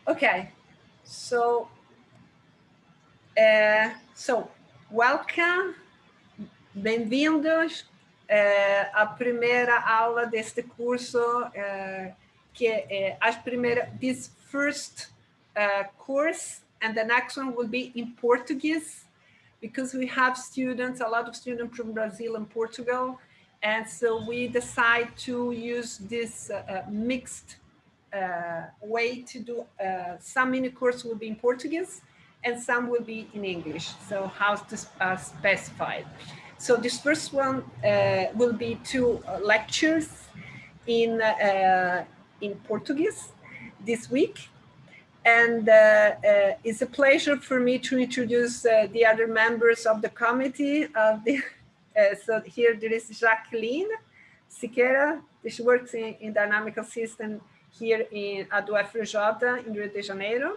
Okay, so welcome, bem-vindos à primeira aula deste curso, que é this first course, and the next one will be in Portuguese, because we have students, a lot of students from Brazil and Portugal, and so we decide to use this mixed way to do. Some mini course will be in Portuguese and some will be in English, so how to specify. So this first one will be two lectures in Portuguese this week, and it's a pleasure for me to introduce the other members of the committee of the so here there is Jacqueline Siqueira. She works in dynamical system here at UFRJ in Rio de Janeiro.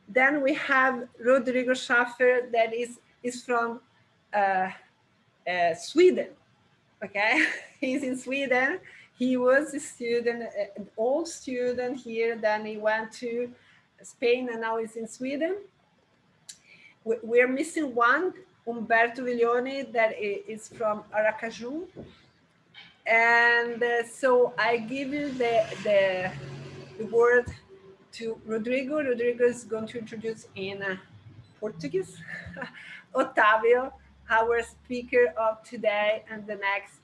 Then we have Rodrigo Schaffer, that is from Sweden. Okay, he's in Sweden. He was a student, an old student here. Then he went to Spain, and now he's in Sweden. We're missing one, Umberto Viglione, that is from Aracaju. And so I give you the word to Rodrigo. Rodrigo is going to introduce in Portuguese Otávio, our speaker of today and the next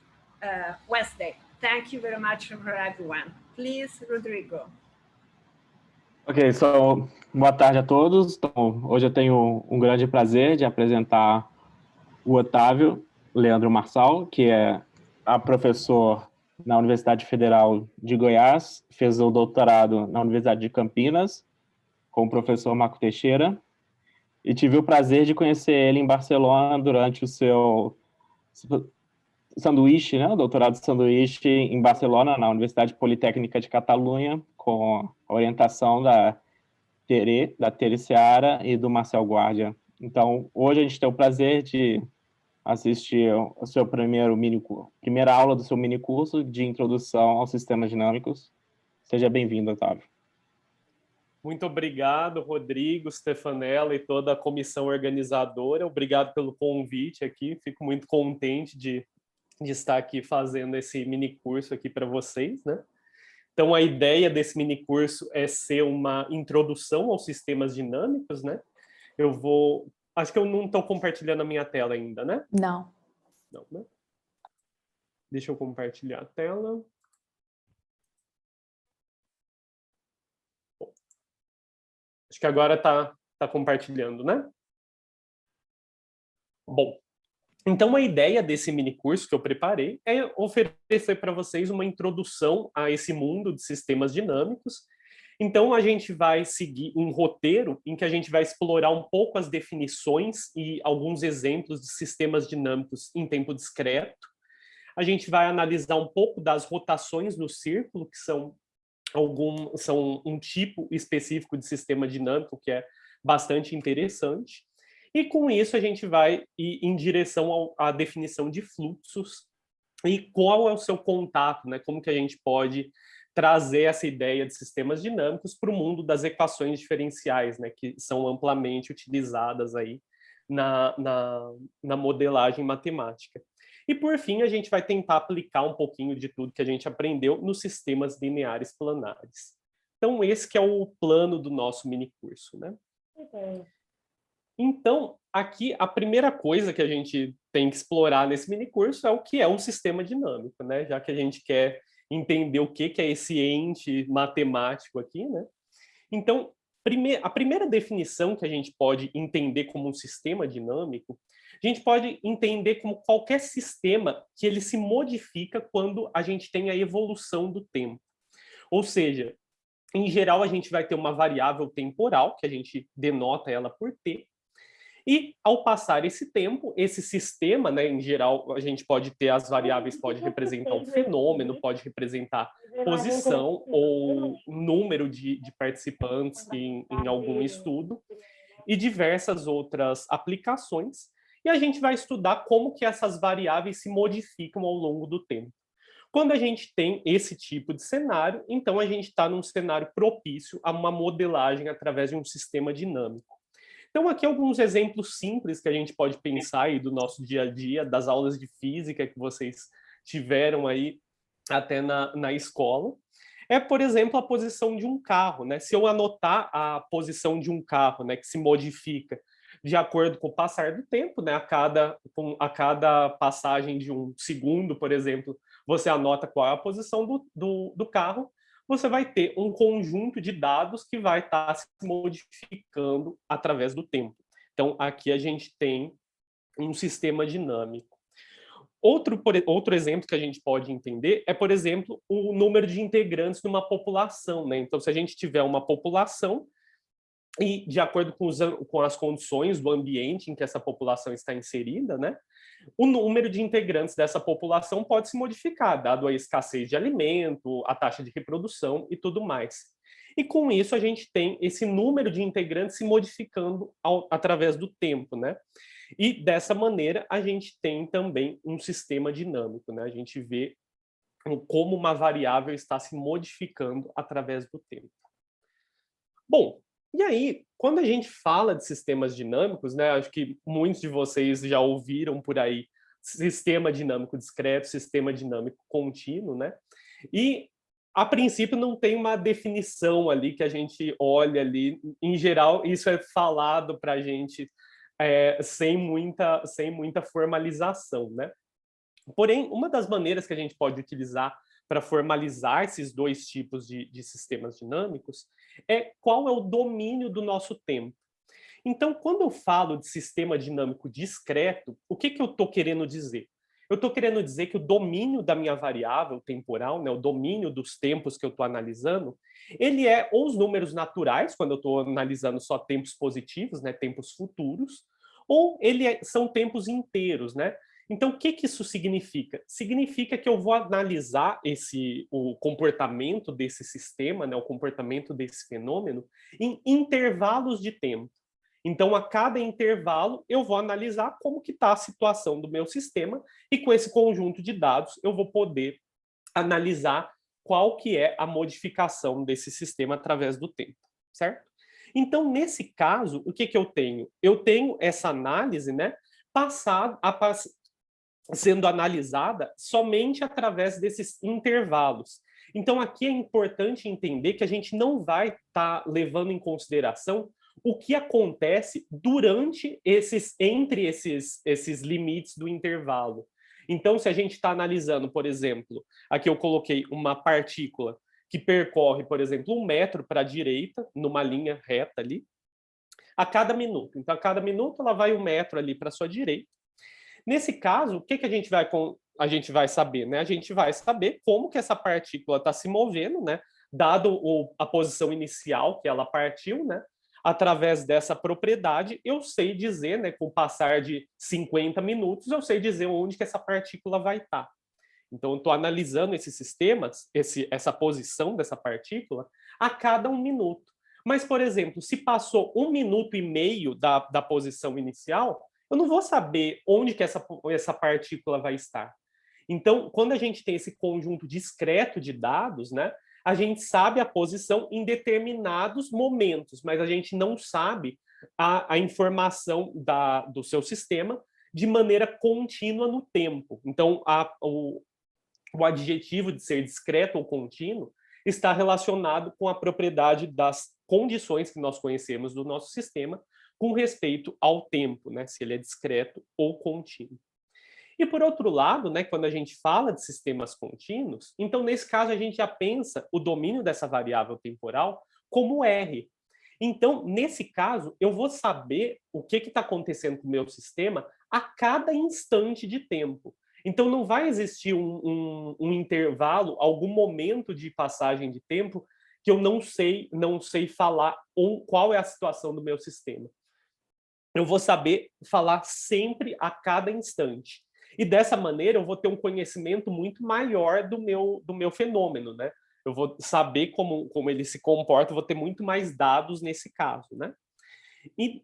Wednesday. Thank you very much for everyone. Please, Rodrigo. Ok, so, boa tarde a todos. Então, hoje eu tenho um grande prazer de apresentar o Otávio Leandro Marçal, que é professor na Universidade Federal de Goiás, fez o doutorado na Universidade de Campinas, com o professor Marco Teixeira, e tive o prazer de conhecer ele em Barcelona durante o seu sanduíche, né, o doutorado de sanduíche em Barcelona, na Universidade Politécnica de Catalunha, com a orientação da Tere Seara e do Marcel Guardia. Então, hoje a gente tem o prazer de assistir a sua primeira aula do seu mini curso de introdução aos sistemas dinâmicos. Seja bem-vindo, Otávio. Muito obrigado, Rodrigo, Stefanella e toda a comissão organizadora. Obrigado pelo convite aqui. Fico muito contente de estar aqui fazendo esse mini curso aqui para vocês, né? Então, a ideia desse mini curso é ser uma introdução aos sistemas dinâmicos, né? Acho que eu não estou compartilhando a minha tela ainda, né? Não. Não, né? Deixa eu compartilhar a tela. Bom, acho que agora tá compartilhando, né? Bom, então a ideia desse mini curso que eu preparei é oferecer para vocês uma introdução a esse mundo de sistemas dinâmicos. Então, a gente vai seguir um roteiro em que a gente vai explorar um pouco as definições e alguns exemplos de sistemas dinâmicos em tempo discreto. A gente vai analisar um pouco das rotações no círculo, que são um tipo específico de sistema dinâmico que é bastante interessante. E, com isso, a gente vai ir em direção à definição de fluxos e qual é o seu contato, né? Como que a gente pode trazer essa ideia de sistemas dinâmicos para o mundo das equações diferenciais, né, que são amplamente utilizadas aí na modelagem matemática. E, por fim, a gente vai tentar aplicar um pouquinho de tudo que a gente aprendeu nos sistemas lineares planares. Então, esse que é o plano do nosso minicurso, né? Então, aqui, a primeira coisa que a gente tem que explorar nesse minicurso é o que é um sistema dinâmico, né? Já que a gente quer entender o que é esse ente matemático aqui, né? Então, a primeira definição que a gente pode entender como um sistema dinâmico, a gente pode entender como qualquer sistema que ele se modifica quando a gente tem a evolução do tempo. Ou seja, em geral, a gente vai ter uma variável temporal, que a gente denota ela por t, e, ao passar esse tempo, esse sistema, né, em geral, a gente pode ter as variáveis, pode representar um fenômeno, pode representar posição ou número de participantes em algum estudo e diversas outras aplicações. E a gente vai estudar como que essas variáveis se modificam ao longo do tempo. Quando a gente tem esse tipo de cenário, então a gente está num cenário propício a uma modelagem através de um sistema dinâmico. Então, aqui alguns exemplos simples que a gente pode pensar aí do nosso dia a dia, das aulas de física que vocês tiveram aí até na escola. É, por exemplo, a posição de um carro, né? Se eu anotar a posição de um carro, né, que se modifica de acordo com o passar do tempo, né? A cada passagem de um segundo, por exemplo, você anota qual é a posição do carro, você vai ter um conjunto de dados que vai estar se modificando através do tempo. Então, aqui a gente tem um sistema dinâmico. Outro exemplo que a gente pode entender é, por exemplo, o número de integrantes numa população, né? Então, se a gente tiver uma população e, de acordo com as condições do ambiente em que essa população está inserida, né, o número de integrantes dessa população pode se modificar, dado a escassez de alimento, a taxa de reprodução e tudo mais. E com isso a gente tem esse número de integrantes se modificando através do tempo, né? E dessa maneira a gente tem também um sistema dinâmico, né? A gente vê como uma variável está se modificando através do tempo. Bom, e aí, quando a gente fala de sistemas dinâmicos, né, acho que muitos de vocês já ouviram por aí sistema dinâmico discreto, sistema dinâmico contínuo, né? E a princípio não tem uma definição ali que a gente olha ali. Em geral, isso é falado para a gente sem muita formalização, né? Porém, uma das maneiras que a gente pode utilizar para formalizar esses dois tipos de sistemas dinâmicos é qual é o domínio do nosso tempo. Então, quando eu falo de sistema dinâmico discreto, o que eu estou querendo dizer? Eu estou querendo dizer que o domínio da minha variável temporal, né, o domínio dos tempos que eu estou analisando, ele é ou os números naturais, quando eu estou analisando só tempos positivos, né, tempos futuros, ou são tempos inteiros, né? Então, o que isso significa? Significa que eu vou analisar o comportamento desse sistema, né, o comportamento desse fenômeno, em intervalos de tempo. Então, a cada intervalo, eu vou analisar como que está a situação do meu sistema e com esse conjunto de dados, eu vou poder analisar qual que é a modificação desse sistema através do tempo, certo? Então, nesse caso, o que eu tenho? Eu tenho essa análise, né, sendo analisada somente através desses intervalos. Então, aqui é importante entender que a gente não vai estar levando em consideração o que acontece entre esses limites do intervalo. Então, se a gente está analisando, por exemplo, aqui eu coloquei uma partícula que percorre, por exemplo, 1 metro para a direita, numa linha reta ali, a cada minuto. Então, a cada minuto ela vai 1 metro ali para a sua direita. Nesse caso, o que a gente vai saber? Né? A gente vai saber como que essa partícula está se movendo, né? Dado a posição inicial que ela partiu, né? Através dessa propriedade, eu sei dizer, né, com o passar de 50 minutos, eu sei dizer onde que essa partícula vai estar. Então, eu estou analisando esses sistemas, essa posição dessa partícula, a cada 1 minuto. Mas, por exemplo, se passou 1 minuto e meio da posição inicial, eu não vou saber onde que essa partícula vai estar. Então, quando a gente tem esse conjunto discreto de dados, né, a gente sabe a posição em determinados momentos, mas a gente não sabe a informação do seu sistema de maneira contínua no tempo. Então, o adjetivo de ser discreto ou contínuo está relacionado com a propriedade das condições que nós conhecemos do nosso sistema com respeito ao tempo, né, se ele é discreto ou contínuo. E, por outro lado, né, quando a gente fala de sistemas contínuos, então, nesse caso, a gente já pensa o domínio dessa variável temporal como R. Então, nesse caso, eu vou saber o que está acontecendo com o meu sistema a cada instante de tempo. Então, não vai existir um intervalo, algum momento de passagem de tempo que eu não sei falar qual é a situação do meu sistema. Eu vou saber falar sempre a cada instante. E dessa maneira eu vou ter um conhecimento muito maior do meu fenômeno, né? Eu vou saber como ele se comporta, eu vou ter muito mais dados nesse caso, né? E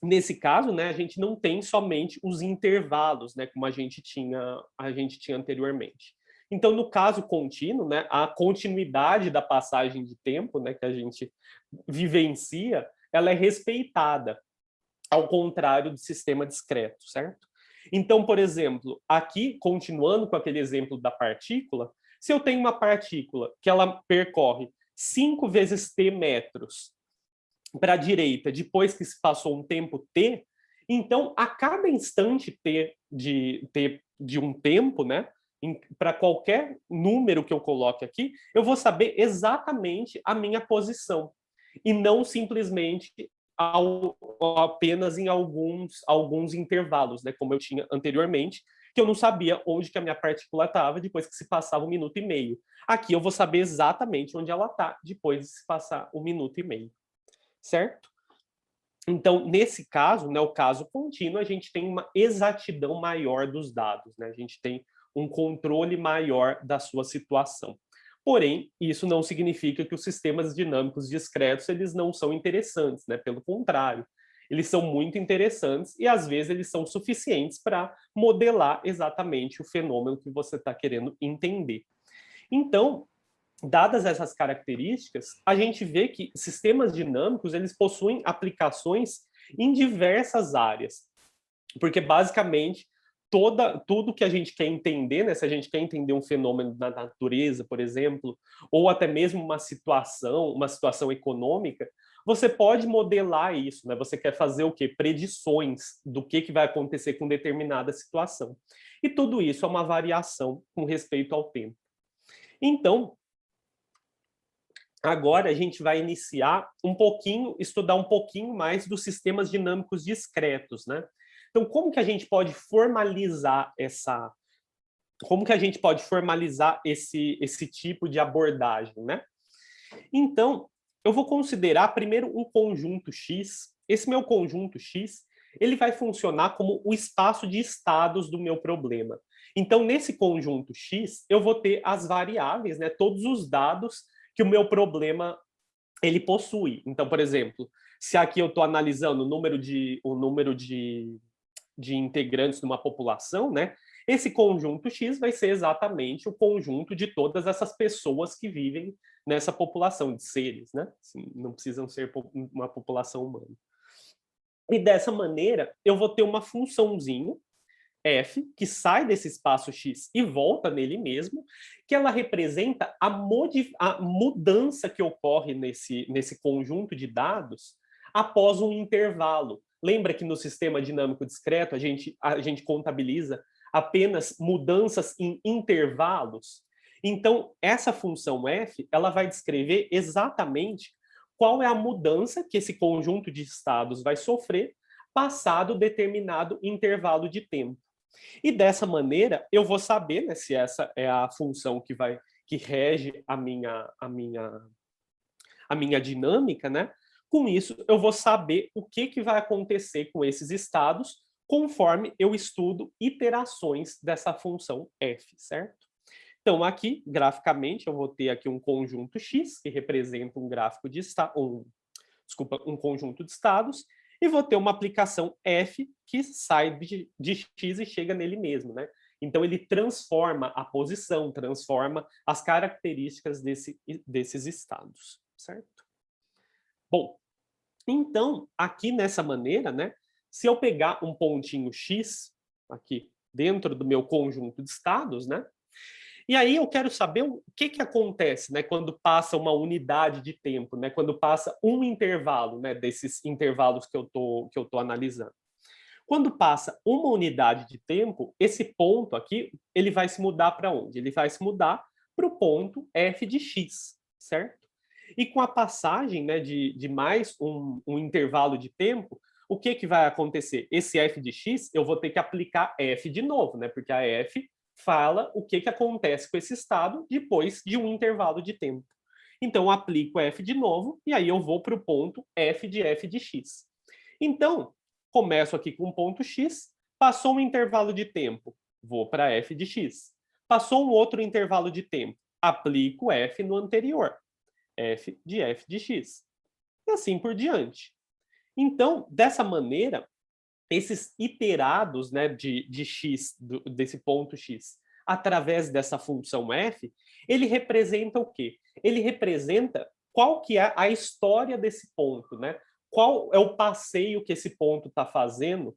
nesse caso, né, a gente não tem somente os intervalos, né, como a gente tinha anteriormente. Então, no caso contínuo, né, a continuidade da passagem de tempo, né, que a gente vivencia, ela é respeitada, ao contrário do sistema discreto, certo? Então, por exemplo, aqui, continuando com aquele exemplo da partícula, se eu tenho uma partícula que ela percorre 5 vezes t metros para a direita, depois que se passou um tempo t, então, a cada instante t de um tempo, né, para qualquer número que eu coloque aqui, eu vou saber exatamente a minha posição, e não simplesmente apenas em alguns intervalos, né, como eu tinha anteriormente, que eu não sabia onde que a minha partícula estava depois que se passava 1 minuto e meio. Aqui eu vou saber exatamente onde ela está depois de se passar 1 minuto e meio, certo? Então, nesse caso, né, o caso contínuo, a gente tem uma exatidão maior dos dados, né? A gente tem um controle maior da sua situação. Porém, isso não significa que os sistemas dinâmicos discretos eles não são interessantes, né? Pelo contrário, eles são muito interessantes e às vezes eles são suficientes para modelar exatamente o fenômeno que você está querendo entender. Então, dadas essas características, a gente vê que sistemas dinâmicos eles possuem aplicações em diversas áreas, porque basicamente tudo que a gente quer entender, né, se a gente quer entender um fenômeno da natureza, por exemplo, ou até mesmo uma situação econômica, você pode modelar isso, né? Você quer fazer o quê? Predições do que vai acontecer com determinada situação. E tudo isso é uma variação com respeito ao tempo. Então, agora a gente vai iniciar estudar um pouquinho mais dos sistemas dinâmicos discretos, né? Então, como que a gente pode formalizar esse tipo de abordagem, né? Então, eu vou considerar primeiro um conjunto X. Esse meu conjunto X, ele vai funcionar como o espaço de estados do meu problema. Então, nesse conjunto X, eu vou ter as variáveis, né, todos os dados que o meu problema ele possui. Então, por exemplo, se aqui eu estou analisando o número de integrantes de uma população, né? Esse conjunto X vai ser exatamente o conjunto de todas essas pessoas que vivem nessa população de seres, né? Assim, não precisam ser uma população humana. E dessa maneira, eu vou ter uma funçãozinha f, que sai desse espaço x e volta nele mesmo, que ela representa a mudança que ocorre nesse conjunto de dados após um intervalo. Lembra que no sistema dinâmico discreto a gente contabiliza apenas mudanças em intervalos? Então, essa função f, ela vai descrever exatamente qual é a mudança que esse conjunto de estados vai sofrer passado determinado intervalo de tempo. E dessa maneira, eu vou saber, né, se essa é a função que rege a minha dinâmica, né? Com isso, eu vou saber o que vai acontecer com esses estados conforme eu estudo iterações dessa função f, certo? Então, aqui, graficamente, eu vou ter aqui um conjunto X, que representa um conjunto de estados, e vou ter uma aplicação f que sai de x e chega nele mesmo, né? Então, ele transforma a posição, transforma as características desses estados, certo? Bom, então, aqui nessa maneira, né? Se eu pegar um pontinho x, aqui dentro do meu conjunto de estados, né? E aí eu quero saber o que acontece, né, quando passa uma unidade de tempo, né, quando passa um intervalo, né, desses intervalos que eu tô analisando. Quando passa uma unidade de tempo, esse ponto aqui, ele vai se mudar para onde? Ele vai se mudar para o ponto f de x, certo? E com a passagem, né, de mais um intervalo de tempo, o que vai acontecer? Esse f de x, eu vou ter que aplicar f de novo, né, porque a f fala o que acontece com esse estado depois de um intervalo de tempo. Então, eu aplico f de novo e aí eu vou para o ponto f de x. Então, começo aqui com um ponto x, passou um intervalo de tempo, vou para f de x. Passou um outro intervalo de tempo, aplico f no anterior, f de x. E assim por diante. Então, dessa maneira, esses iterados, né, de x, desse ponto x, através dessa função f, ele representa o quê? Ele representa qual que é a história desse ponto, né? Qual é o passeio que esse ponto está fazendo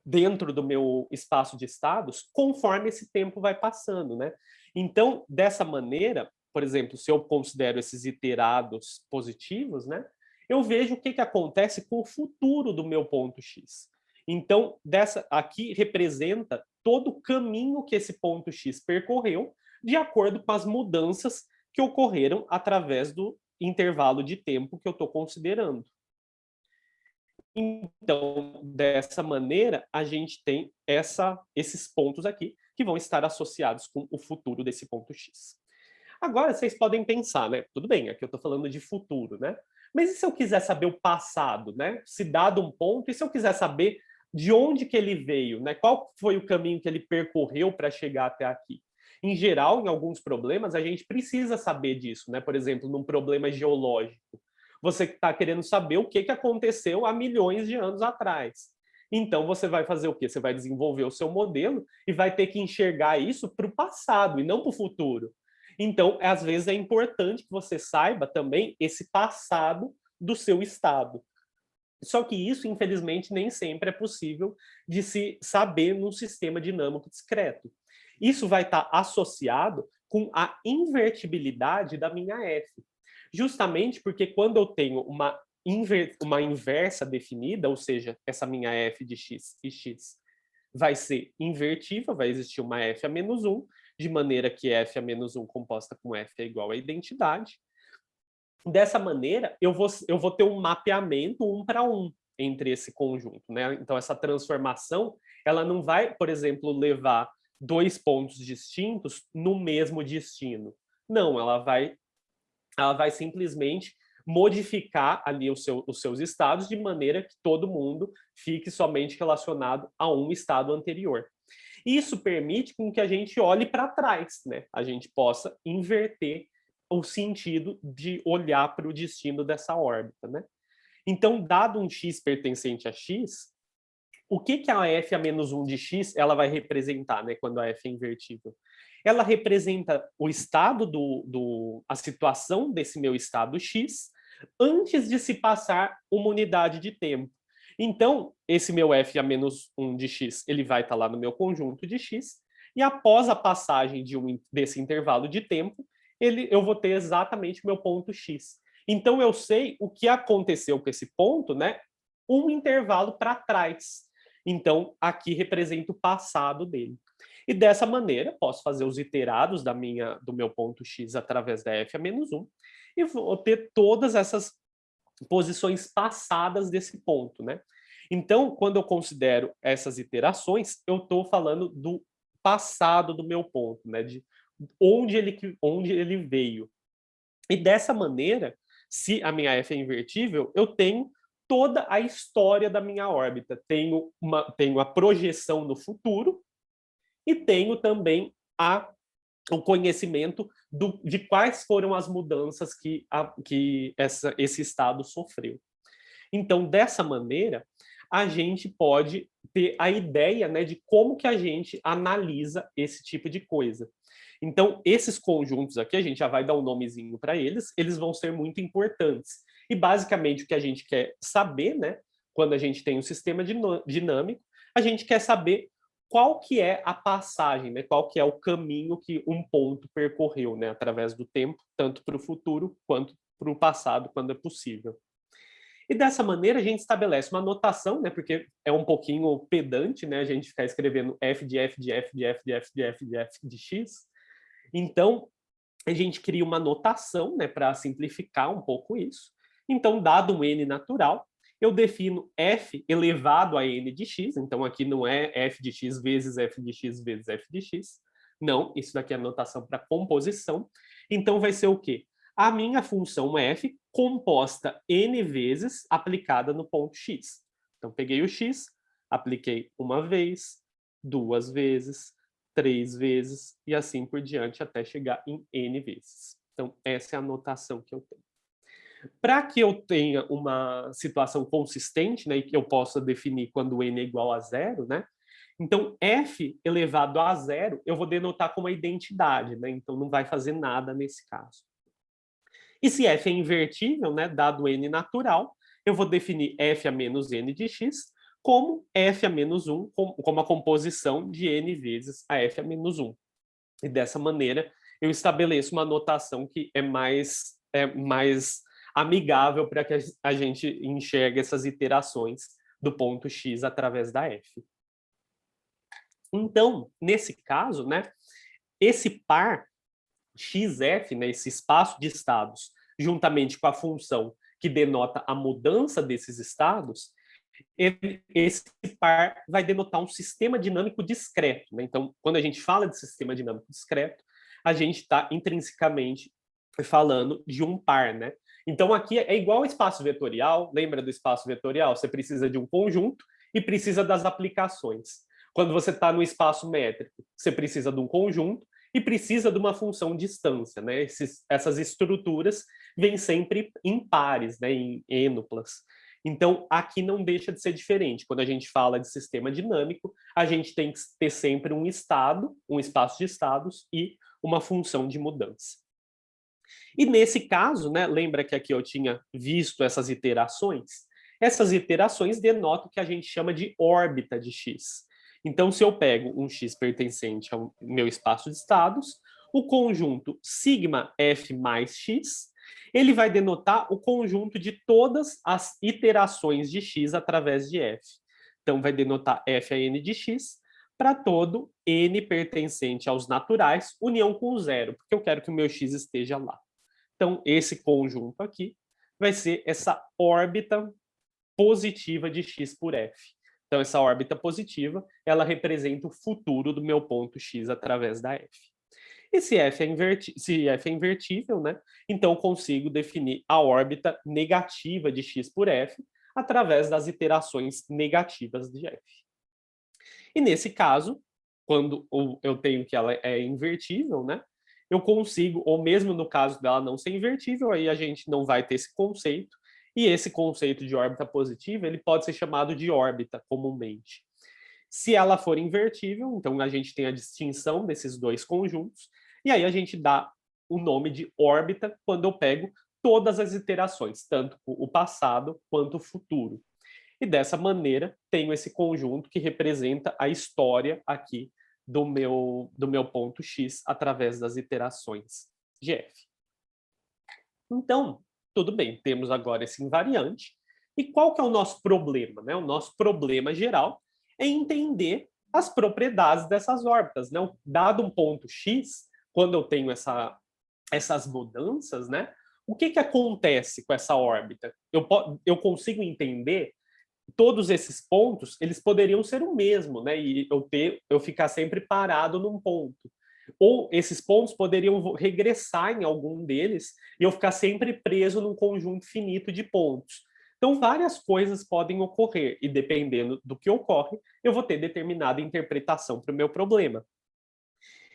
dentro do meu espaço de estados, conforme esse tempo vai passando, né? Então, dessa maneira, por exemplo, se eu considero esses iterados positivos, né? Eu vejo o que acontece com o futuro do meu ponto X. Então, aqui representa todo o caminho que esse ponto X percorreu, de acordo com as mudanças que ocorreram através do intervalo de tempo que eu estou considerando. Então, dessa maneira, a gente tem esses pontos aqui que vão estar associados com o futuro desse ponto X. Agora, vocês podem pensar, né? Tudo bem, aqui eu estou falando de futuro, né? Mas e se eu quiser saber o passado, né? Se dado um ponto, e se eu quiser saber de onde que ele veio, né? Qual foi o caminho que ele percorreu para chegar até aqui? Em geral, em alguns problemas, a gente precisa saber disso, né? Por exemplo, num problema geológico. Você está querendo saber o que aconteceu há milhões de anos atrás. Então, você vai fazer o quê? Você vai desenvolver o seu modelo e vai ter que enxergar isso para o passado e não para o futuro. Então, às vezes, é importante que você saiba também esse passado do seu estado. Só que isso, infelizmente, nem sempre é possível de se saber num sistema dinâmico discreto. Isso vai estar associado com a invertibilidade da minha F. Justamente porque quando eu tenho uma inversa definida, ou seja, essa minha f de x e x vai ser invertível, vai existir uma f a menos 1, de maneira que f a menos 1 composta com f é igual à identidade. Dessa maneira, eu vou ter um mapeamento 1 para 1 entre esse conjunto, né? Então, essa transformação, ela não vai, por exemplo, levar dois pontos distintos no mesmo destino. Não, ela vai simplesmente modificar ali os seus estados de maneira que todo mundo fique somente relacionado a um estado anterior. Isso permite com que a gente olhe para trás, né? A gente possa inverter o sentido de olhar para o destino dessa órbita, né? Então, dado um x pertencente a x, o que a f a menos 1 de x ela vai representar, né, quando a f é invertível? Ela representa o estado a situação desse meu estado x antes de se passar uma unidade de tempo. Então, esse meu f a menos 1 de x, ele vai estar lá no meu conjunto de x, e após a passagem desse intervalo de tempo, eu vou ter exatamente o meu ponto x. Então, eu sei o que aconteceu com esse ponto, né, um intervalo para trás. Então, aqui representa o passado dele. E dessa maneira, posso fazer os iterados do meu ponto x através da f a menos 1 e vou ter todas essas posições passadas desse ponto, né? Então, quando eu considero essas iterações, eu estou falando do passado do meu ponto, né? De onde ele veio. E dessa maneira, se a minha f é invertível, eu tenho toda a história da minha órbita. Tenho a projeção no futuro e tenho também o conhecimento de quais foram as mudanças que esse estado sofreu. Então, dessa maneira, a gente pode ter a ideia, né, de como que a gente analisa esse tipo de coisa. Então, esses conjuntos aqui, a gente já vai dar um nomezinho para eles vão ser muito importantes. E, basicamente, o que a gente quer saber, né, quando a gente tem um sistema dinâmico, a gente quer saber qual que é a passagem, né, qual que é o caminho que um ponto percorreu, né, através do tempo, tanto para o futuro quanto para o passado, quando é possível. E dessa maneira a gente estabelece uma notação, né, porque é um pouquinho pedante, né, a gente ficar escrevendo f de f de f de f de f de f de f de x. Então, a gente cria uma notação, né, para simplificar um pouco isso. Então, dado um n natural, eu defino f elevado a n de x. Então, aqui não é f de x vezes f de x vezes f de x. Não, isso daqui é a notação para composição. Então, vai ser o quê? A minha função f composta n vezes aplicada no ponto x. Então, peguei o x, apliquei uma vez, duas vezes, 3 vezes e assim por diante até chegar em n vezes. Então, essa é a notação que eu tenho. Para que eu tenha uma situação consistente, né, e que eu possa definir quando n é igual a zero, né, Então, f elevado a 0, eu vou denotar como a identidade, né? Então, não vai fazer nada nesse caso. E se f é invertível, né, dado n natural, eu vou definir f a menos n de x como f a menos 1, como a composição de n vezes a f a menos 1. E dessa maneira, eu estabeleço uma notação que é mais amigável para que a gente enxergue essas iterações do ponto x através da f. Então, nesse caso, né, esse par xf, né, esse espaço de estados, juntamente com a função que denota a mudança desses estados, esse par vai denotar um sistema dinâmico discreto, né? Então, quando a gente fala de sistema dinâmico discreto, a gente está intrinsecamente falando de um par, né? Então, aqui é igual ao espaço vetorial. Lembra do espaço vetorial? Você precisa de um conjunto e precisa das aplicações. Quando você está no espaço métrico, você precisa de um conjunto e precisa de uma função distância, né? Essas estruturas vêm sempre em pares, né? Em ênuplas. Então, aqui não deixa de ser diferente. Quando a gente fala de sistema dinâmico, a gente tem que ter sempre um estado, um espaço de estados e uma função de mudança. E nesse caso, né, lembra que aqui eu tinha visto essas iterações? Essas iterações denotam o que a gente chama de órbita de x. Então, se eu pego um x pertencente ao meu espaço de estados, o conjunto sigma f mais x, ele vai denotar o conjunto de todas as iterações de x através de f. Então, vai denotar f a n de x para todo n pertencente aos naturais, união com o zero, porque eu quero que o meu x esteja lá. Então, esse conjunto aqui vai ser essa órbita positiva de x por f. Então, essa órbita positiva, ela representa o futuro do meu ponto x através da f. E se f é invertível, né, então eu consigo definir a órbita negativa de x por f através das iterações negativas de f. E nesse caso, quando eu tenho que ela é invertível, né, eu consigo, ou mesmo no caso dela não ser invertível, aí a gente não vai ter esse conceito, e esse conceito de órbita positiva, ele pode ser chamado de órbita comumente. Se ela for invertível, então a gente tem a distinção desses dois conjuntos, e aí a gente dá o nome de órbita quando eu pego todas as iterações, tanto o passado quanto o futuro. E dessa maneira, tenho esse conjunto que representa a história aqui do meu ponto x através das iterações de f. Então, tudo bem, temos agora esse invariante. E qual que é o nosso problema, né? O nosso problema geral é entender as propriedades dessas órbitas, né? Dado um ponto x, quando eu tenho essas mudanças, né? O que acontece com essa órbita? Eu consigo entender todos esses pontos, eles poderiam ser o mesmo, né? E eu ficar sempre parado num ponto. Ou esses pontos poderiam regressar em algum deles e eu ficar sempre preso num conjunto finito de pontos. Então, várias coisas podem ocorrer e, dependendo do que ocorre, eu vou ter determinada interpretação para o meu problema.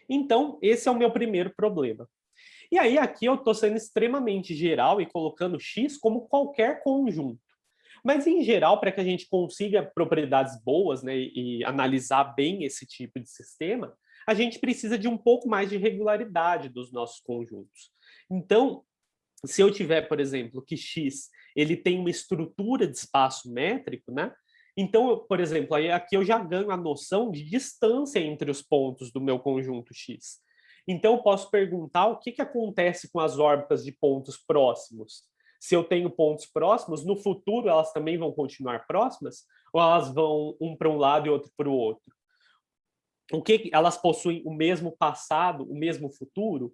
Então, esse é o meu primeiro problema. E aí, aqui eu estou sendo extremamente geral e colocando x como qualquer conjunto. Mas, em geral, para que a gente consiga propriedades boas, né, e analisar bem esse tipo de sistema, a gente precisa de um pouco mais de regularidade dos nossos conjuntos. Então, se eu tiver, por exemplo, que x ele tem uma estrutura de espaço métrico, né? Então, por exemplo, aí aqui eu já ganho a noção de distância entre os pontos do meu conjunto x. Então, eu posso perguntar o que acontece com as órbitas de pontos próximos. Se eu tenho pontos próximos, no futuro elas também vão continuar próximas? Ou elas vão um para um lado e outro para o outro? Elas possuem o mesmo passado, o mesmo futuro?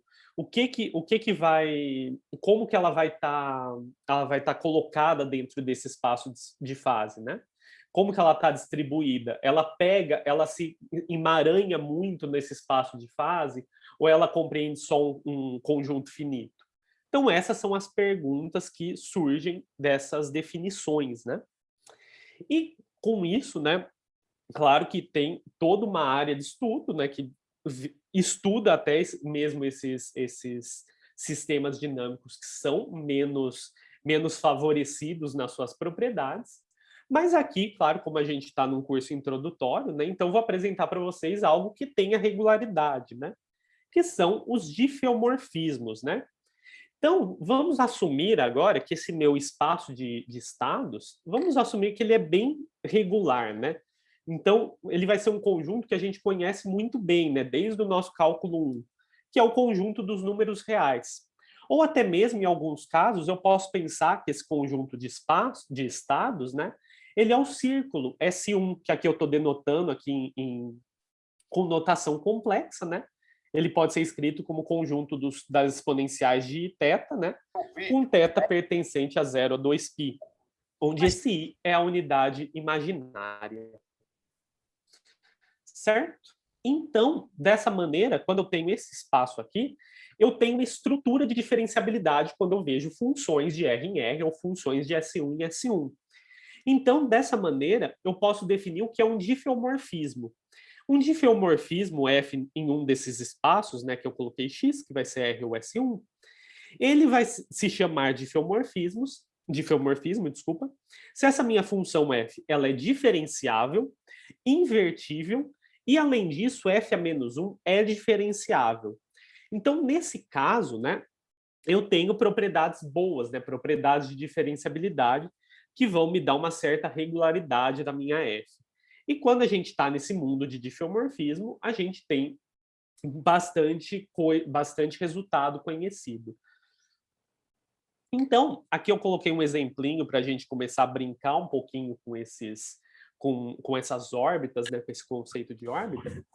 Como que ela vai estar colocada dentro desse espaço de fase, né? Como que ela está distribuída? Ela se emaranha muito nesse espaço de fase ou ela compreende só um conjunto finito? Então essas são as perguntas que surgem dessas definições, né? E com isso, né, claro que tem toda uma área de estudo, né, que estuda até mesmo esses sistemas dinâmicos que são menos favorecidos nas suas propriedades, Mas aqui, claro, como a gente está num curso introdutório, né, então vou apresentar para vocês algo que tenha regularidade, né, que são os difeomorfismos, né? Então, vamos assumir agora que esse meu espaço de estados, vamos assumir que ele é bem regular, né? Então, ele vai ser um conjunto que a gente conhece muito bem, né? Desde o nosso cálculo 1, que é o conjunto dos números reais. Ou até mesmo, em alguns casos, eu posso pensar que esse conjunto de de estados, né? Ele é o círculo S1, que aqui eu estou denotando aqui com notação complexa, né? Ele pode ser escrito como conjunto das exponenciais de θ, né? Com θ pertencente a 0 a 2π, onde esse i é a unidade imaginária. Certo? Então, dessa maneira, quando eu tenho esse espaço aqui, eu tenho uma estrutura de diferenciabilidade quando eu vejo funções de R em R ou funções de S1 em S1. Então, dessa maneira, eu posso definir o que é um difeomorfismo. Um difeomorfismo F em um desses espaços, né, que eu coloquei X, que vai ser R ou S1, ele vai se chamar difeomorfismo, desculpa, se essa minha função F ela é diferenciável, invertível, e além disso, F a menos 1 é diferenciável. Então, nesse caso, né, eu tenho propriedades boas, né, propriedades de diferenciabilidade, que vão me dar uma certa regularidade da minha F. E quando a gente está nesse mundo de difeomorfismo, a gente tem bastante resultado conhecido. Então, aqui eu coloquei um exemplinho para a gente começar a brincar um pouquinho com essas órbitas, né, com esse conceito de órbita,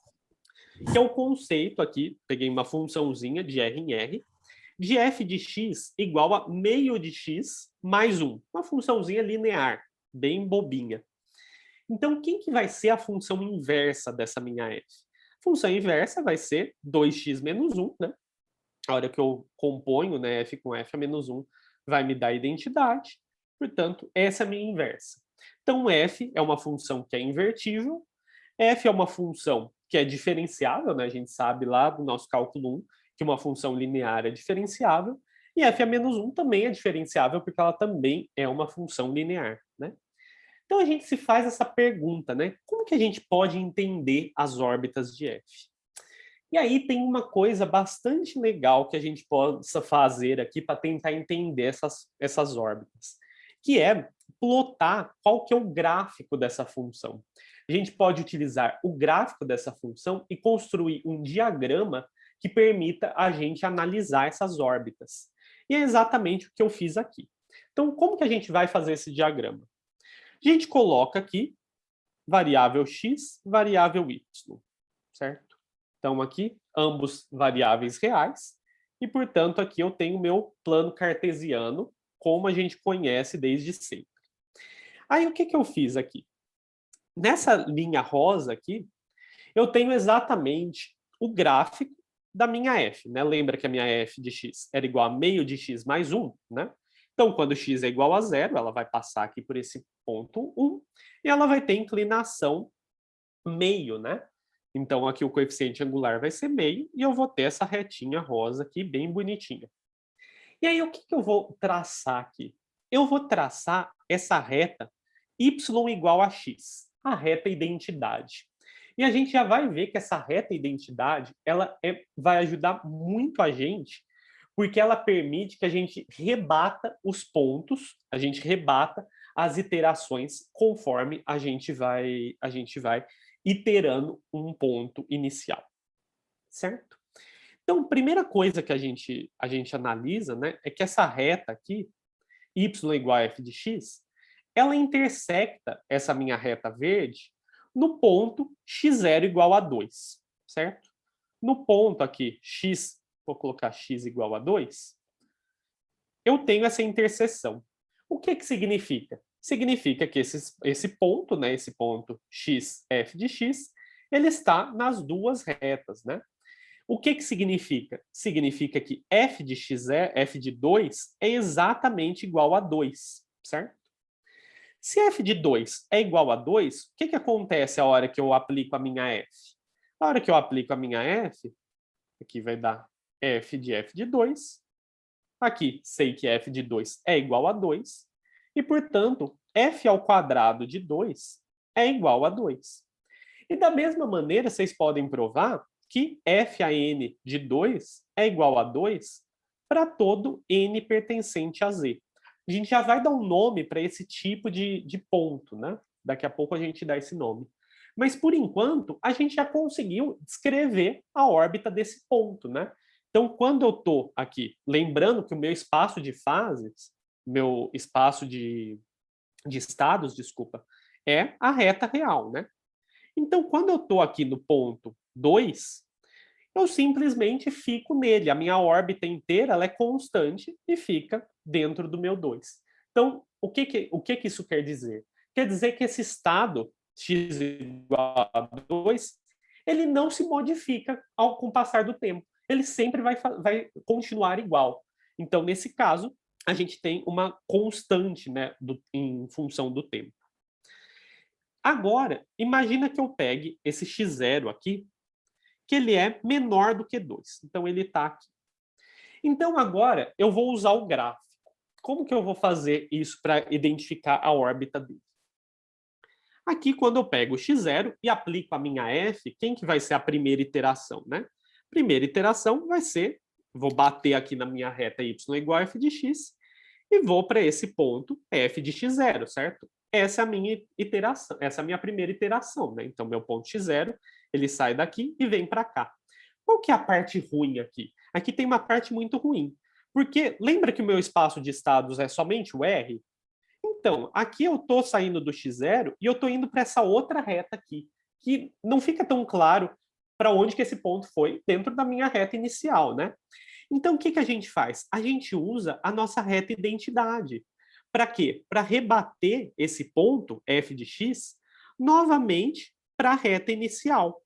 que é o conceito aqui, peguei uma funçãozinha de R em R, de f de x igual a meio de x mais 1. Uma funçãozinha linear, bem bobinha. Então, quem que vai ser a função inversa dessa minha f? A função inversa vai ser 2x menos 1, né? A hora que eu componho, né, f com f a menos 1, vai me dar a identidade. Portanto, essa é a minha inversa. Então, f é uma função que é invertível, f é uma função que é diferenciável, né? A gente sabe lá do nosso cálculo 1 que uma função linear é diferenciável, e f a menos 1 também é diferenciável, porque ela também é uma função linear, né? Então a gente se faz essa pergunta, né? Como que a gente pode entender as órbitas de f? E aí tem uma coisa bastante legal que a gente possa fazer aqui para tentar entender essas órbitas, que é plotar qual que é o gráfico dessa função. A gente pode utilizar o gráfico dessa função e construir um diagrama que permita a gente analisar essas órbitas. E é exatamente o que eu fiz aqui. Então, como que a gente vai fazer esse diagrama? A gente coloca aqui variável x, variável y, certo? Então, aqui, ambos variáveis reais, e, portanto, aqui eu tenho o meu plano cartesiano, como a gente conhece desde sempre. Aí, o que eu fiz aqui? Nessa linha rosa aqui, eu tenho exatamente o gráfico da minha f, né? Lembra que a minha f de x era igual a meio de x mais 1, né? Então, quando x é igual a 0, ela vai passar aqui por esse ponto 1, e ela vai ter inclinação meio, né? Então, aqui o coeficiente angular vai ser meio, e eu vou ter essa retinha rosa aqui, bem bonitinha. E aí, o que eu vou traçar aqui? Eu vou traçar essa reta y igual a x, a reta identidade. E a gente já vai ver que essa reta identidade, vai ajudar muito a gente, porque ela permite que a gente rebata os pontos, a gente rebata as iterações conforme a gente vai iterando um ponto inicial, certo? Então, a primeira coisa que a gente analisa, né, é que essa reta aqui, y igual a f de x, ela intersecta essa minha reta verde no ponto x0 igual a 2, certo? No ponto aqui, x, vou colocar x igual a 2, eu tenho essa interseção. O que significa? Significa que esse ponto, né, esse ponto x, f de x, ele está nas duas retas, né? O que significa? Significa que f de x f de 2 é exatamente igual a 2, certo? Se f de 2 é igual a 2, o que acontece a hora que eu aplico a minha f? A hora que eu aplico a minha f, aqui vai dar f de 2. Aqui, sei que f de 2 é igual a 2. E, portanto, f ao quadrado de 2 é igual a 2. E da mesma maneira, vocês podem provar que f a n de 2 é igual a 2 para todo n pertencente a z. A gente já vai dar um nome para esse tipo de ponto, né? Daqui a pouco a gente dá esse nome. Mas, por enquanto, a gente já conseguiu descrever a órbita desse ponto, né? Então, quando eu estou aqui, lembrando que o meu espaço de fases, meu espaço de estados, desculpa, é a reta real, né? Então, quando eu estou aqui no ponto 2, eu simplesmente fico nele. A minha órbita inteira ela é constante e fica dentro do meu 2. Então, o que isso quer dizer? Quer dizer que esse estado x igual a 2, ele não se modifica com o passar do tempo. Ele sempre vai continuar igual. Então, nesse caso, a gente tem uma constante, né, em função do tempo. Agora, imagina que eu pegue esse x0 aqui, que ele é menor do que 2. Então, ele está aqui. Então, agora, eu vou usar o gráfico. Como que eu vou fazer isso para identificar a órbita dele? Aqui, quando eu pego o x0 e aplico a minha f, quem que vai ser a primeira iteração, né? Primeira iteração vai ser, vou bater aqui na minha reta y igual a f de x, e vou para esse ponto f de x0, certo? Essa é a minha iteração, essa é a minha primeira iteração, né? Então, meu ponto x0, ele sai daqui e vem para cá. Qual que é a parte ruim aqui? Aqui tem uma parte muito ruim, porque lembra que o meu espaço de estados é somente o R? Então, aqui eu estou saindo do x0 e eu estou indo para essa outra reta aqui, que não fica tão claro para onde que esse ponto foi dentro da minha reta inicial, né? Então, o que a gente faz? A gente usa a nossa reta identidade. Para quê? Para rebater esse ponto, f de x, novamente para a reta inicial.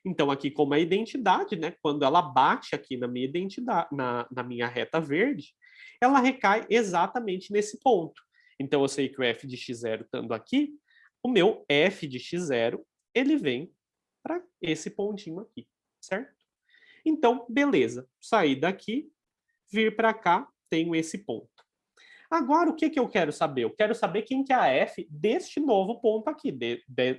Então, aqui como a identidade, né, quando ela bate aqui na minha identidade, na minha reta verde, ela recai exatamente nesse ponto. Então, eu sei que o f de x0 estando aqui, o meu f de x0, ele vem para esse pontinho aqui, certo? Então, beleza. Sair daqui, vir para cá, tenho esse ponto. Agora, o que eu quero saber? Eu quero saber quem que é a f deste novo ponto aqui,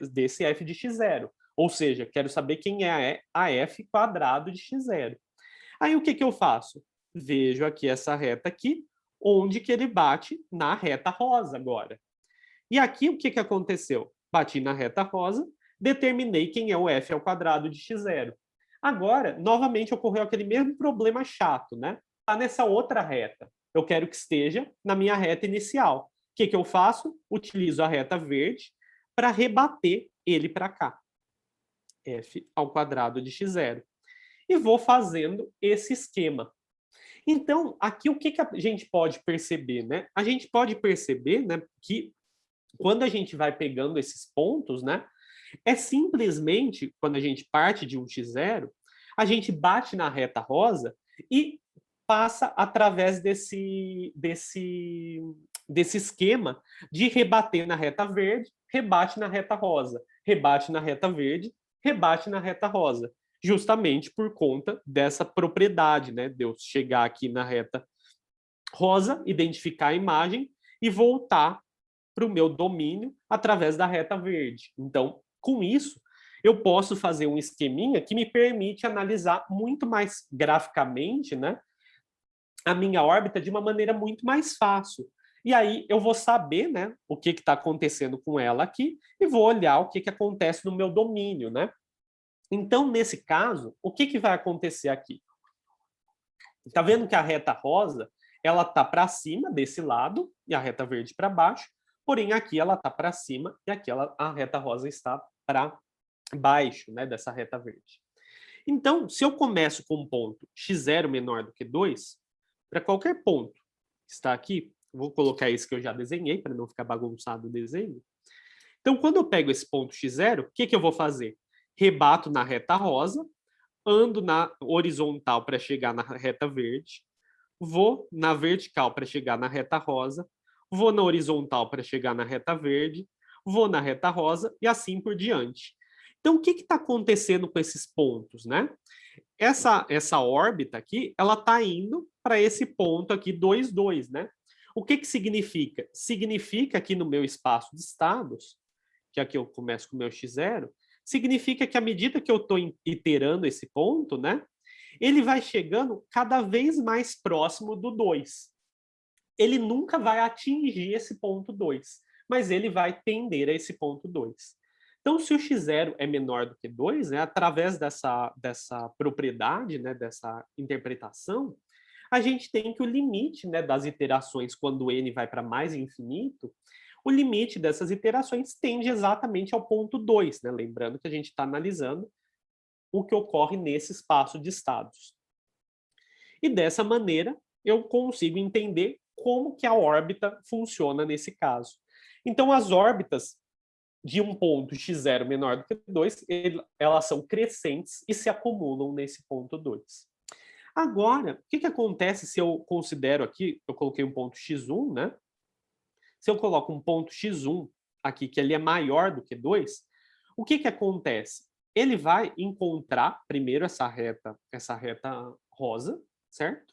desse f de x0. Ou seja, quero saber quem é a f quadrado de x0. Aí, o que eu faço? Vejo aqui essa reta aqui, onde que ele bate na reta rosa agora. E aqui, o que aconteceu? Bati na reta rosa, determinei quem é o f ao quadrado de x0. Agora, novamente, ocorreu aquele mesmo problema chato, né? Está nessa outra reta. Eu quero que esteja na minha reta inicial. O que eu faço? Utilizo a reta verde para rebater ele para cá. F ao quadrado de x0. E vou fazendo esse esquema. Então, aqui o que a gente pode perceber, né? A gente pode perceber, né, que quando a gente vai pegando esses pontos, né, é simplesmente, quando a gente parte de um x0, a gente bate na reta rosa e passa através desse esquema de rebater na reta verde, rebate na reta rosa, rebate na reta verde, rebate na reta rosa, justamente por conta dessa propriedade, né, de eu chegar aqui na reta rosa, identificar a imagem e voltar para o meu domínio através da reta verde. Então, com isso, eu posso fazer um esqueminha que me permite analisar muito mais graficamente, né, a minha órbita de uma maneira muito mais fácil. E aí eu vou saber, né, o que está acontecendo com ela aqui e vou olhar o que acontece no meu domínio, né? Então, nesse caso, o que vai acontecer aqui? Está vendo que a reta rosa ela está para cima desse lado e a reta verde para baixo, porém aqui ela está para cima e aqui a reta rosa está para baixo, né, dessa reta verde. Então, se eu começo com um ponto x0 menor do que 2, para qualquer ponto que está aqui, vou colocar esse que eu já desenhei para não ficar bagunçado o desenho. Então, quando eu pego esse ponto x0, o que eu vou fazer? Rebato na reta rosa, ando na horizontal para chegar na reta verde, vou na vertical para chegar na reta rosa, vou na horizontal para chegar na reta verde, vou na reta rosa e assim por diante. Então, o que está acontecendo com esses pontos, né? Essa órbita aqui, ela está indo para esse ponto aqui, 2, 2, né? O que que significa? Significa que no meu espaço de estados, que aqui eu começo com o meu x0, significa que à medida que eu estou iterando esse ponto, né, ele vai chegando cada vez mais próximo do 2. Ele nunca vai atingir esse ponto 2, mas ele vai tender a esse ponto 2. Então, se o x0 é menor do que 2, né, através dessa propriedade, né, dessa interpretação, a gente tem que o limite, né, das iterações, quando n vai para mais infinito, o limite dessas iterações tende exatamente ao ponto 2, né? Lembrando que a gente está analisando o que ocorre nesse espaço de estados. E dessa maneira, eu consigo entender como que a órbita funciona nesse caso. Então, as órbitas de um ponto x0 menor do que 2, elas são crescentes e se acumulam nesse ponto 2. Agora, o que que acontece se eu considero aqui, eu coloquei um ponto x1, né? Se eu coloco um ponto x1 aqui, que ele é maior do que 2, o que que acontece? Ele vai encontrar primeiro essa reta rosa, certo?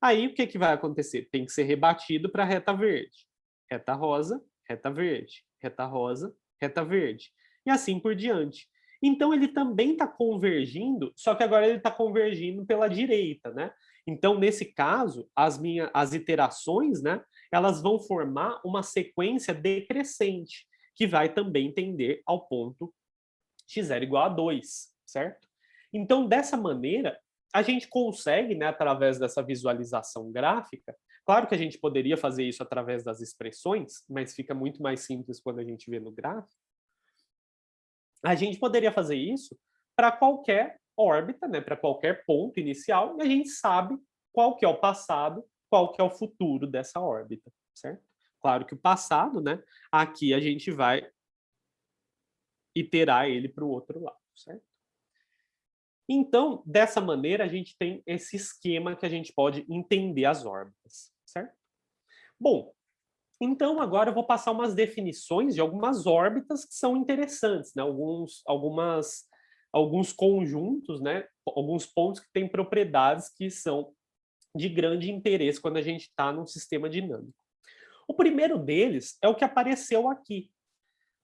Aí o que que vai acontecer? Tem que ser rebatido para a reta verde. Reta rosa, reta verde, reta rosa, reta verde. E assim por diante. Então ele também está convergindo, só que agora ele está convergindo pela direita, né? Então, nesse caso, as iterações, né, elas vão formar uma sequência decrescente, que vai também tender ao ponto x0 igual a 2, certo? Então, dessa maneira, a gente consegue, né, através dessa visualização gráfica, claro que a gente poderia fazer isso através das expressões, mas fica muito mais simples quando a gente vê no gráfico. A gente poderia fazer isso para qualquer órbita, né, para qualquer ponto inicial, e a gente sabe qual que é o passado, qual que é o futuro dessa órbita, certo? Claro que o passado, né, aqui a gente vai iterar ele para o outro lado, certo? Então, dessa maneira, a gente tem esse esquema que a gente pode entender as órbitas, certo? Bom, então agora eu vou passar umas definições de algumas órbitas que são interessantes, né? Alguns conjuntos, né? Alguns pontos que têm propriedades que são de grande interesse quando a gente está num sistema dinâmico. O primeiro deles é o que apareceu aqui.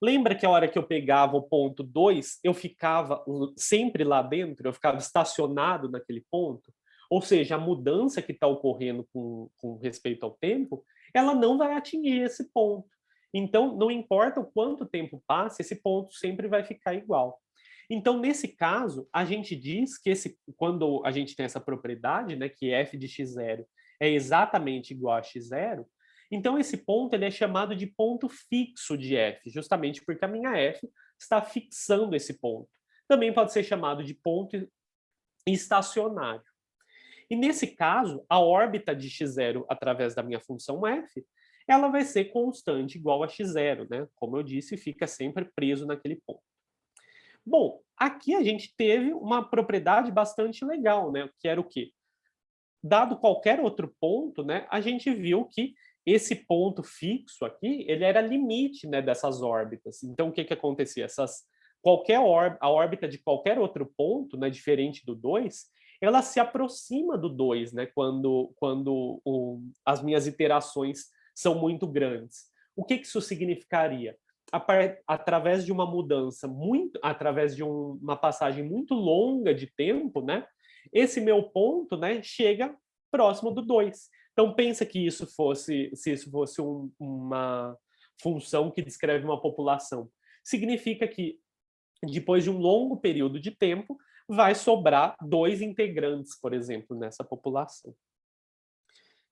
Lembra que a hora que eu pegava o ponto 2, eu ficava sempre lá dentro, eu ficava estacionado naquele ponto? Ou seja, a mudança que está ocorrendo com respeito ao tempo, ela não vai atingir esse ponto. Então, não importa o quanto tempo passe, esse ponto sempre vai ficar igual. Então, nesse caso, a gente diz que quando a gente tem essa propriedade, né, que f de x0 é exatamente igual a x0, então esse ponto ele é chamado de ponto fixo de f, justamente porque a minha f está fixando esse ponto. Também pode ser chamado de ponto estacionário. E nesse caso, a órbita de x0 através da minha função f, ela vai ser constante igual a x0, né? Como eu disse, fica sempre preso naquele ponto. Bom, aqui a gente teve uma propriedade bastante legal, né? Que era o quê? Dado qualquer outro ponto, né, a gente viu que esse ponto fixo aqui, ele era limite, né, dessas órbitas. Então, o que que acontecia? A órbita de qualquer outro ponto, né, diferente do 2, ela se aproxima do 2, né, quando as minhas iterações são muito grandes. O que que isso significaria? Através de uma mudança através de uma passagem muito longa de tempo, né, esse meu ponto, né, chega próximo do 2. Então pensa que se isso fosse uma função que descreve uma população. Significa que depois de um longo período de tempo vai sobrar 2 integrantes, por exemplo, nessa população.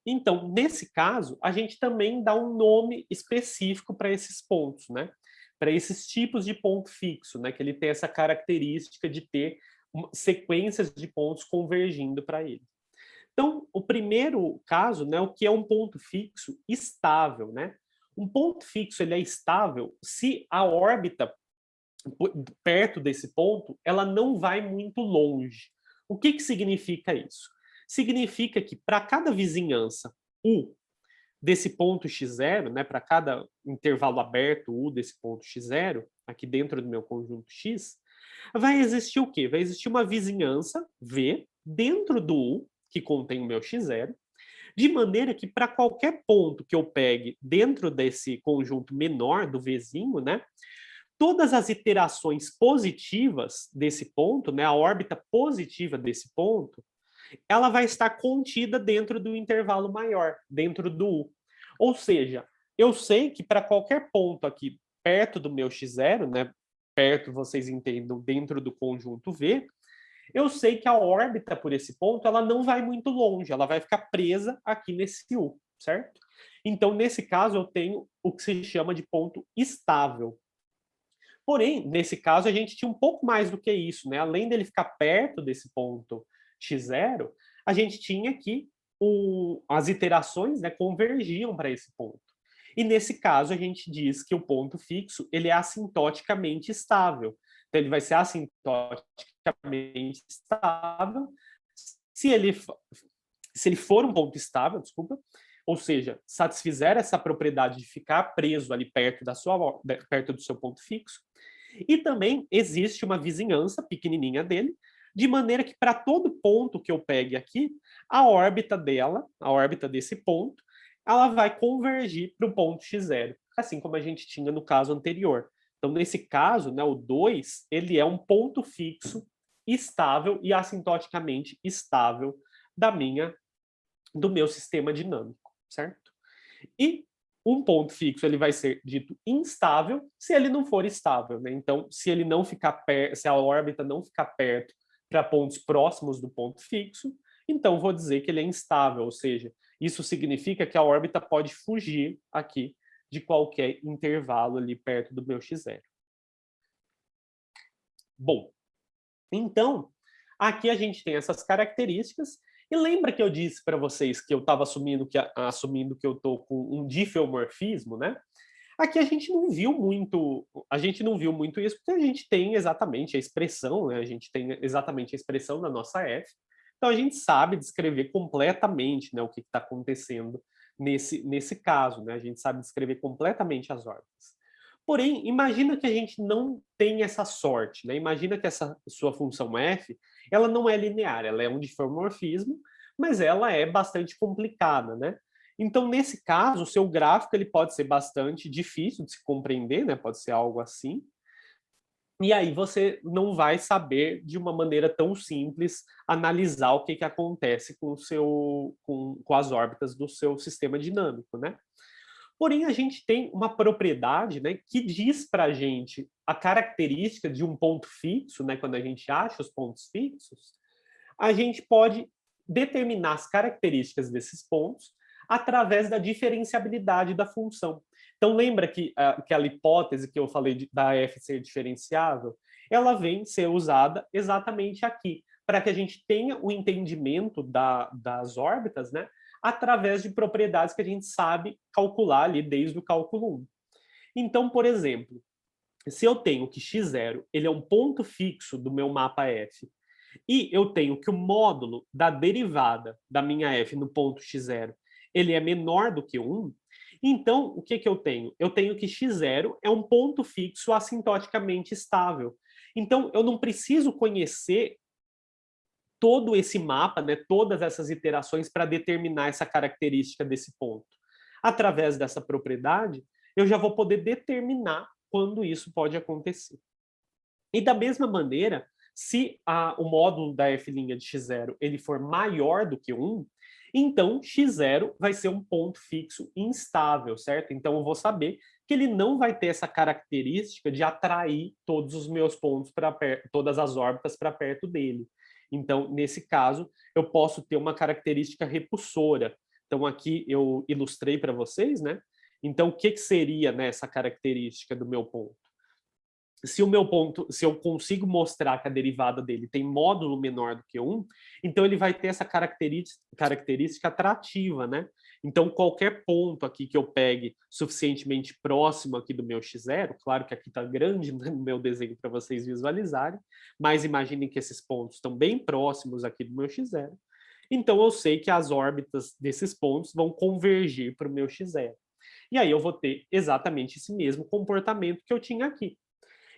Então, nesse caso, a gente também dá um nome específico para esses pontos, né? Para esses tipos de ponto fixo, né? Que ele tem essa característica de ter sequências de pontos convergindo para ele. Então, o primeiro caso, né, o que é um ponto fixo estável, né? Um ponto fixo ele é estável se a órbita perto desse ponto ela não vai muito longe. O que que significa isso? Significa que para cada vizinhança U desse ponto x0, né, para cada intervalo aberto U desse ponto x0, aqui dentro do meu conjunto X, vai existir o quê? Vai existir uma vizinhança V dentro do U, que contém o meu x0, De maneira que para qualquer ponto que eu pegue dentro desse conjunto menor do Vzinho, né, todas as iterações positivas desse ponto, né, a órbita positiva desse ponto, ela vai estar contida dentro do intervalo maior, dentro do U. Ou seja, eu sei que para qualquer ponto aqui perto do meu x0, né, perto, vocês entendam, dentro do conjunto V, eu sei que a órbita por esse ponto ela não vai muito longe, ela vai ficar presa aqui nesse U, certo? Então, nesse caso, eu tenho o que se chama de ponto estável. Porém, nesse caso, a gente tinha um pouco mais do que isso, né? Além dele ficar perto desse ponto x0, a gente tinha que as iterações, né, convergiam para esse ponto. E nesse caso, a gente diz que o ponto fixo ele é assintoticamente estável. Então, ele vai ser assintoticamente estável se ele for um ponto estável, desculpa, ou seja, satisfizer essa propriedade de ficar preso ali perto do seu ponto fixo. E também existe uma vizinhança pequenininha dele, de maneira que para todo ponto que eu pegue aqui, a órbita dela, a órbita desse ponto, ela vai convergir para o ponto x0, assim como a gente tinha no caso anterior. Então, nesse caso, né, o 2, ele é um ponto fixo estável e assintoticamente estável do meu sistema dinâmico, certo? E um ponto fixo ele vai ser dito instável se ele não for estável, né? Então, se ele não ficar perto, se a órbita não ficar perto para pontos próximos do ponto fixo, então vou dizer que ele é instável, ou seja, isso significa que a órbita pode fugir aqui de qualquer intervalo ali perto do meu x0. Bom, então, aqui a gente tem essas características. E lembra que eu disse para vocês que eu estava assumindo que eu estou com um difeomorfismo, né? Aqui a gente não viu muito isso, porque a gente tem exatamente a expressão, né? A gente tem exatamente a expressão da nossa F. Então a gente sabe descrever completamente, né, o que está acontecendo nesse caso, né? A gente sabe descrever completamente as órbitas. Porém, imagina que a gente não tem essa sorte, né? Imagina que essa sua função f, ela não é linear, ela é um difeomorfismo, mas ela é bastante complicada, né? Então, nesse caso, o seu gráfico ele pode ser bastante difícil de se compreender, né? Pode ser algo assim. E aí você não vai saber, de uma maneira tão simples, analisar o que acontece com as órbitas do seu sistema dinâmico, né? Porém, a gente tem uma propriedade, né, que diz para a gente a característica de um ponto fixo, né, quando a gente acha os pontos fixos, a gente pode determinar as características desses pontos através da diferenciabilidade da função. Então, lembra que aquela hipótese que eu falei da f ser diferenciável? Ela vem ser usada exatamente aqui, para que a gente tenha o entendimento das órbitas, né, através de propriedades que a gente sabe calcular ali desde o cálculo 1. Então, por exemplo, se eu tenho que x0 ele é um ponto fixo do meu mapa f, e eu tenho que o módulo da derivada da minha f no ponto x0 ele é menor do que 1, então o que eu tenho? Eu tenho que x0 é um ponto fixo assintoticamente estável. Então, eu não preciso conhecer todo esse mapa, né, todas essas iterações para determinar essa característica desse ponto. Através dessa propriedade, eu já vou poder determinar quando isso pode acontecer. E da mesma maneira, se o módulo da f' de x0 ele for maior do que 1, então x0 vai ser um ponto fixo instável, certo? Então eu vou saber que ele não vai ter essa característica de atrair todos os meus pontos todas as órbitas para perto dele. Então, nesse caso, eu posso ter uma característica repulsora. Então, aqui eu ilustrei para vocês, né? Então, o que seria, né, essa característica do meu ponto? Se eu consigo mostrar que a derivada dele tem módulo menor do que 1, então ele vai ter essa característica atrativa, né? Então, qualquer ponto aqui que eu pegue suficientemente próximo aqui do meu x0, claro que aqui está grande no meu desenho para vocês visualizarem, mas imaginem que esses pontos estão bem próximos aqui do meu x0, então eu sei que as órbitas desses pontos vão convergir para o meu x0. E aí eu vou ter exatamente esse mesmo comportamento que eu tinha aqui.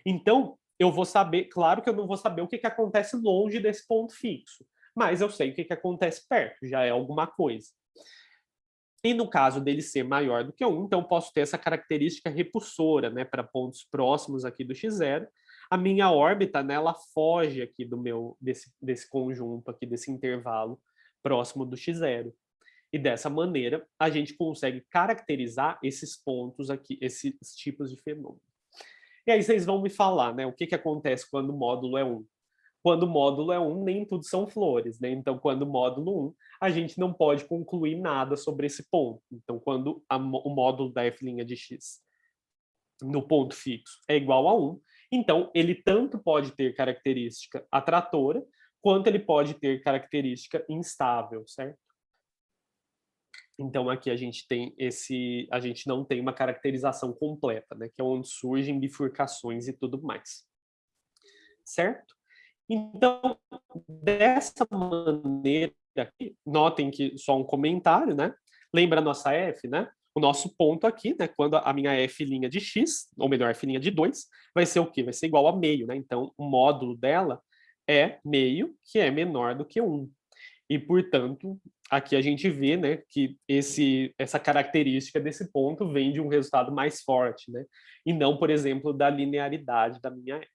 Então, eu vou saber, claro que eu não vou saber o que acontece longe desse ponto fixo, mas eu sei o que acontece perto, já é alguma coisa. E no caso dele ser maior do que 1, então posso ter essa característica repulsora, né, para pontos próximos aqui do x0. A minha órbita, né, ela foge aqui desse conjunto aqui, desse intervalo próximo do x0. E dessa maneira, a gente consegue caracterizar esses pontos aqui, esses tipos de fenômeno. E aí vocês vão me falar, né, o que acontece quando o módulo é 1? Quando o módulo é 1, nem tudo são flores, né? Então, quando o módulo 1, a gente não pode concluir nada sobre esse ponto. Então, quando o módulo da f' de x no ponto fixo é igual a 1, então ele tanto pode ter característica atratora, quanto ele pode ter característica instável, certo? Então, aqui a gente não tem uma caracterização completa, né? Que é onde surgem bifurcações e tudo mais. Certo? Então, dessa maneira aqui, notem que só um comentário, né? Lembra a nossa f, né? O nosso ponto aqui, né? Quando a minha f' de x, ou melhor, f' de 2, vai ser o quê? Vai ser igual a meio, né? Então, o módulo dela é meio, que é menor do que 1. E, portanto, aqui a gente vê, né, que essa característica desse ponto vem de um resultado mais forte, né? E não, por exemplo, da linearidade da minha f.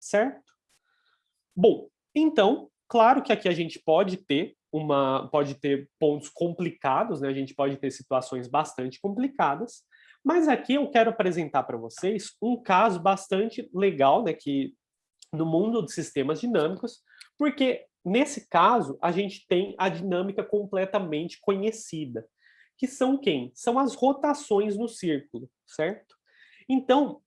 Certo? Bom, então, claro que aqui a gente pode ter pontos complicados, né? A gente pode ter situações bastante complicadas, mas aqui eu quero apresentar para vocês um caso bastante legal, né, que no mundo de sistemas dinâmicos, porque nesse caso a gente tem a dinâmica completamente conhecida, que são quem? São as rotações no círculo, certo? Então,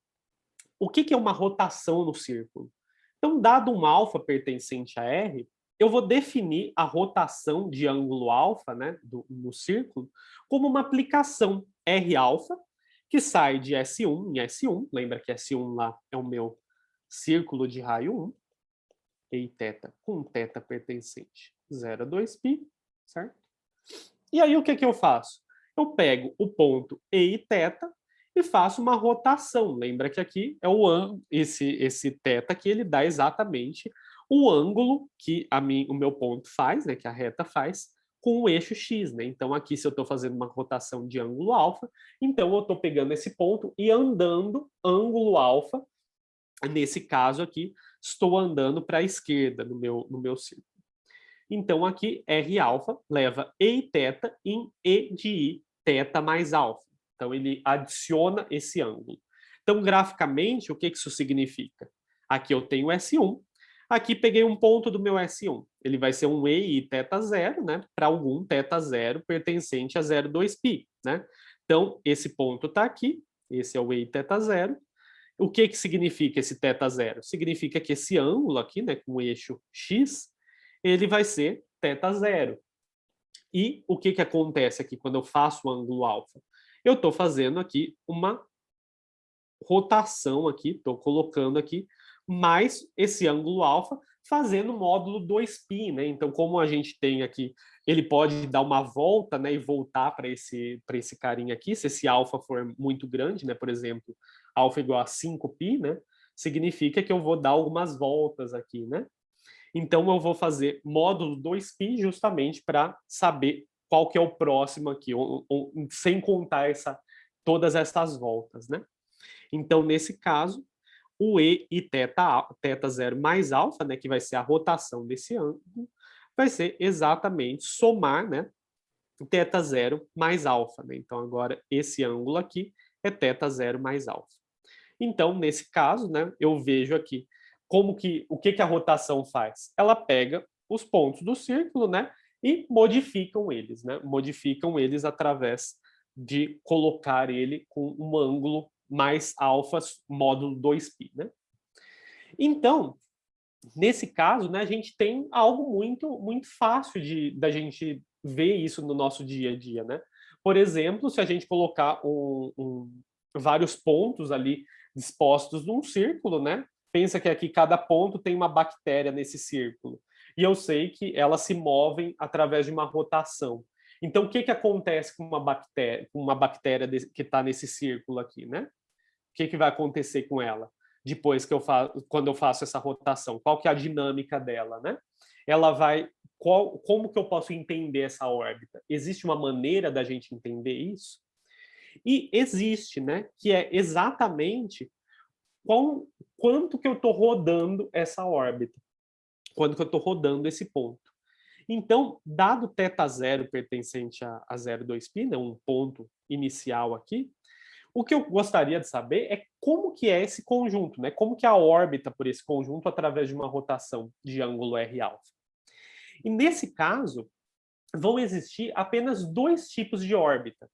o que é uma rotação no círculo? Então, dado um alfa pertencente a R, eu vou definir a rotação de ângulo alfa, né, no círculo, como uma aplicação R alfa, que sai de S1 em S1. Lembra que S1 lá é o meu círculo de raio 1, e θ com θ pertencente 0 a 2π, certo? E aí o que eu faço? Eu pego o ponto E e θ e faço uma rotação. Lembra que aqui é esse θ aqui, ele dá exatamente o ângulo que o meu ponto faz, né, que a reta faz, com o eixo x, né? Então aqui, se eu estou fazendo uma rotação de ângulo alfa, então eu estou pegando esse ponto e andando ângulo alfa. Nesse caso aqui, estou andando para a esquerda no meu círculo. Então aqui R alfa leva E e θ em E de I, θ mais alfa. Então, ele adiciona esse ângulo. Então, graficamente, o que isso significa? Aqui eu tenho S1, aqui peguei um ponto do meu S1. Ele vai ser um E e θ0, né? Para algum θ0 pertencente a 0,2π, né? Então, esse ponto está aqui, esse é o E e θ0. O que significa esse θ0? Significa que esse ângulo aqui, né, com o eixo x, ele vai ser θ0. E o que acontece aqui quando eu faço o ângulo alfa? Eu estou fazendo aqui uma rotação aqui, estou colocando aqui mais esse ângulo alfa, fazendo módulo 2π, né? Então, como a gente tem aqui, ele pode dar uma volta, né, e voltar para esse carinha aqui, se esse alfa for muito grande, né? Por exemplo, alfa igual a 5π, né? Significa que eu vou dar algumas voltas aqui, né? Então, eu vou fazer módulo 2π justamente para saber qual que é o próximo aqui, sem contar todas essas voltas, né? Então, nesse caso, o E e θ0 mais alfa, né, que vai ser a rotação desse ângulo, vai ser exatamente somar, né, θ0 mais alfa, né? Então, agora, esse ângulo aqui é θ0 mais alfa. Então, nesse caso, né, eu vejo aqui o que a rotação faz? Ela pega os pontos do círculo, né, e modificam eles, né? Modificam eles através de colocar ele com um ângulo mais alfa módulo 2π, né? Então, nesse caso, né, a gente tem algo muito fácil da gente ver isso no nosso dia a dia, né? Por exemplo, se a gente colocar vários pontos ali dispostos num círculo, né? Pensa que aqui cada ponto tem uma bactéria nesse círculo. E eu sei que elas se movem através de uma rotação. Então, o que acontece com uma bactéria que está nesse círculo aqui, né? O que vai acontecer com ela depois quando eu faço essa rotação? Qual que é a dinâmica dela, né? Ela vai como que eu posso entender essa órbita? Existe uma maneira da gente entender isso? E existe, né? Que é exatamente quanto que eu estou rodando essa órbita, quando que eu estou rodando esse ponto. Então, dado θ0 pertencente a 0,2π, né, um ponto inicial aqui, o que eu gostaria de saber é como que é esse conjunto, né? Como que é a órbita por esse conjunto através de uma rotação de ângulo R∝. E nesse caso, vão existir apenas dois tipos de órbita.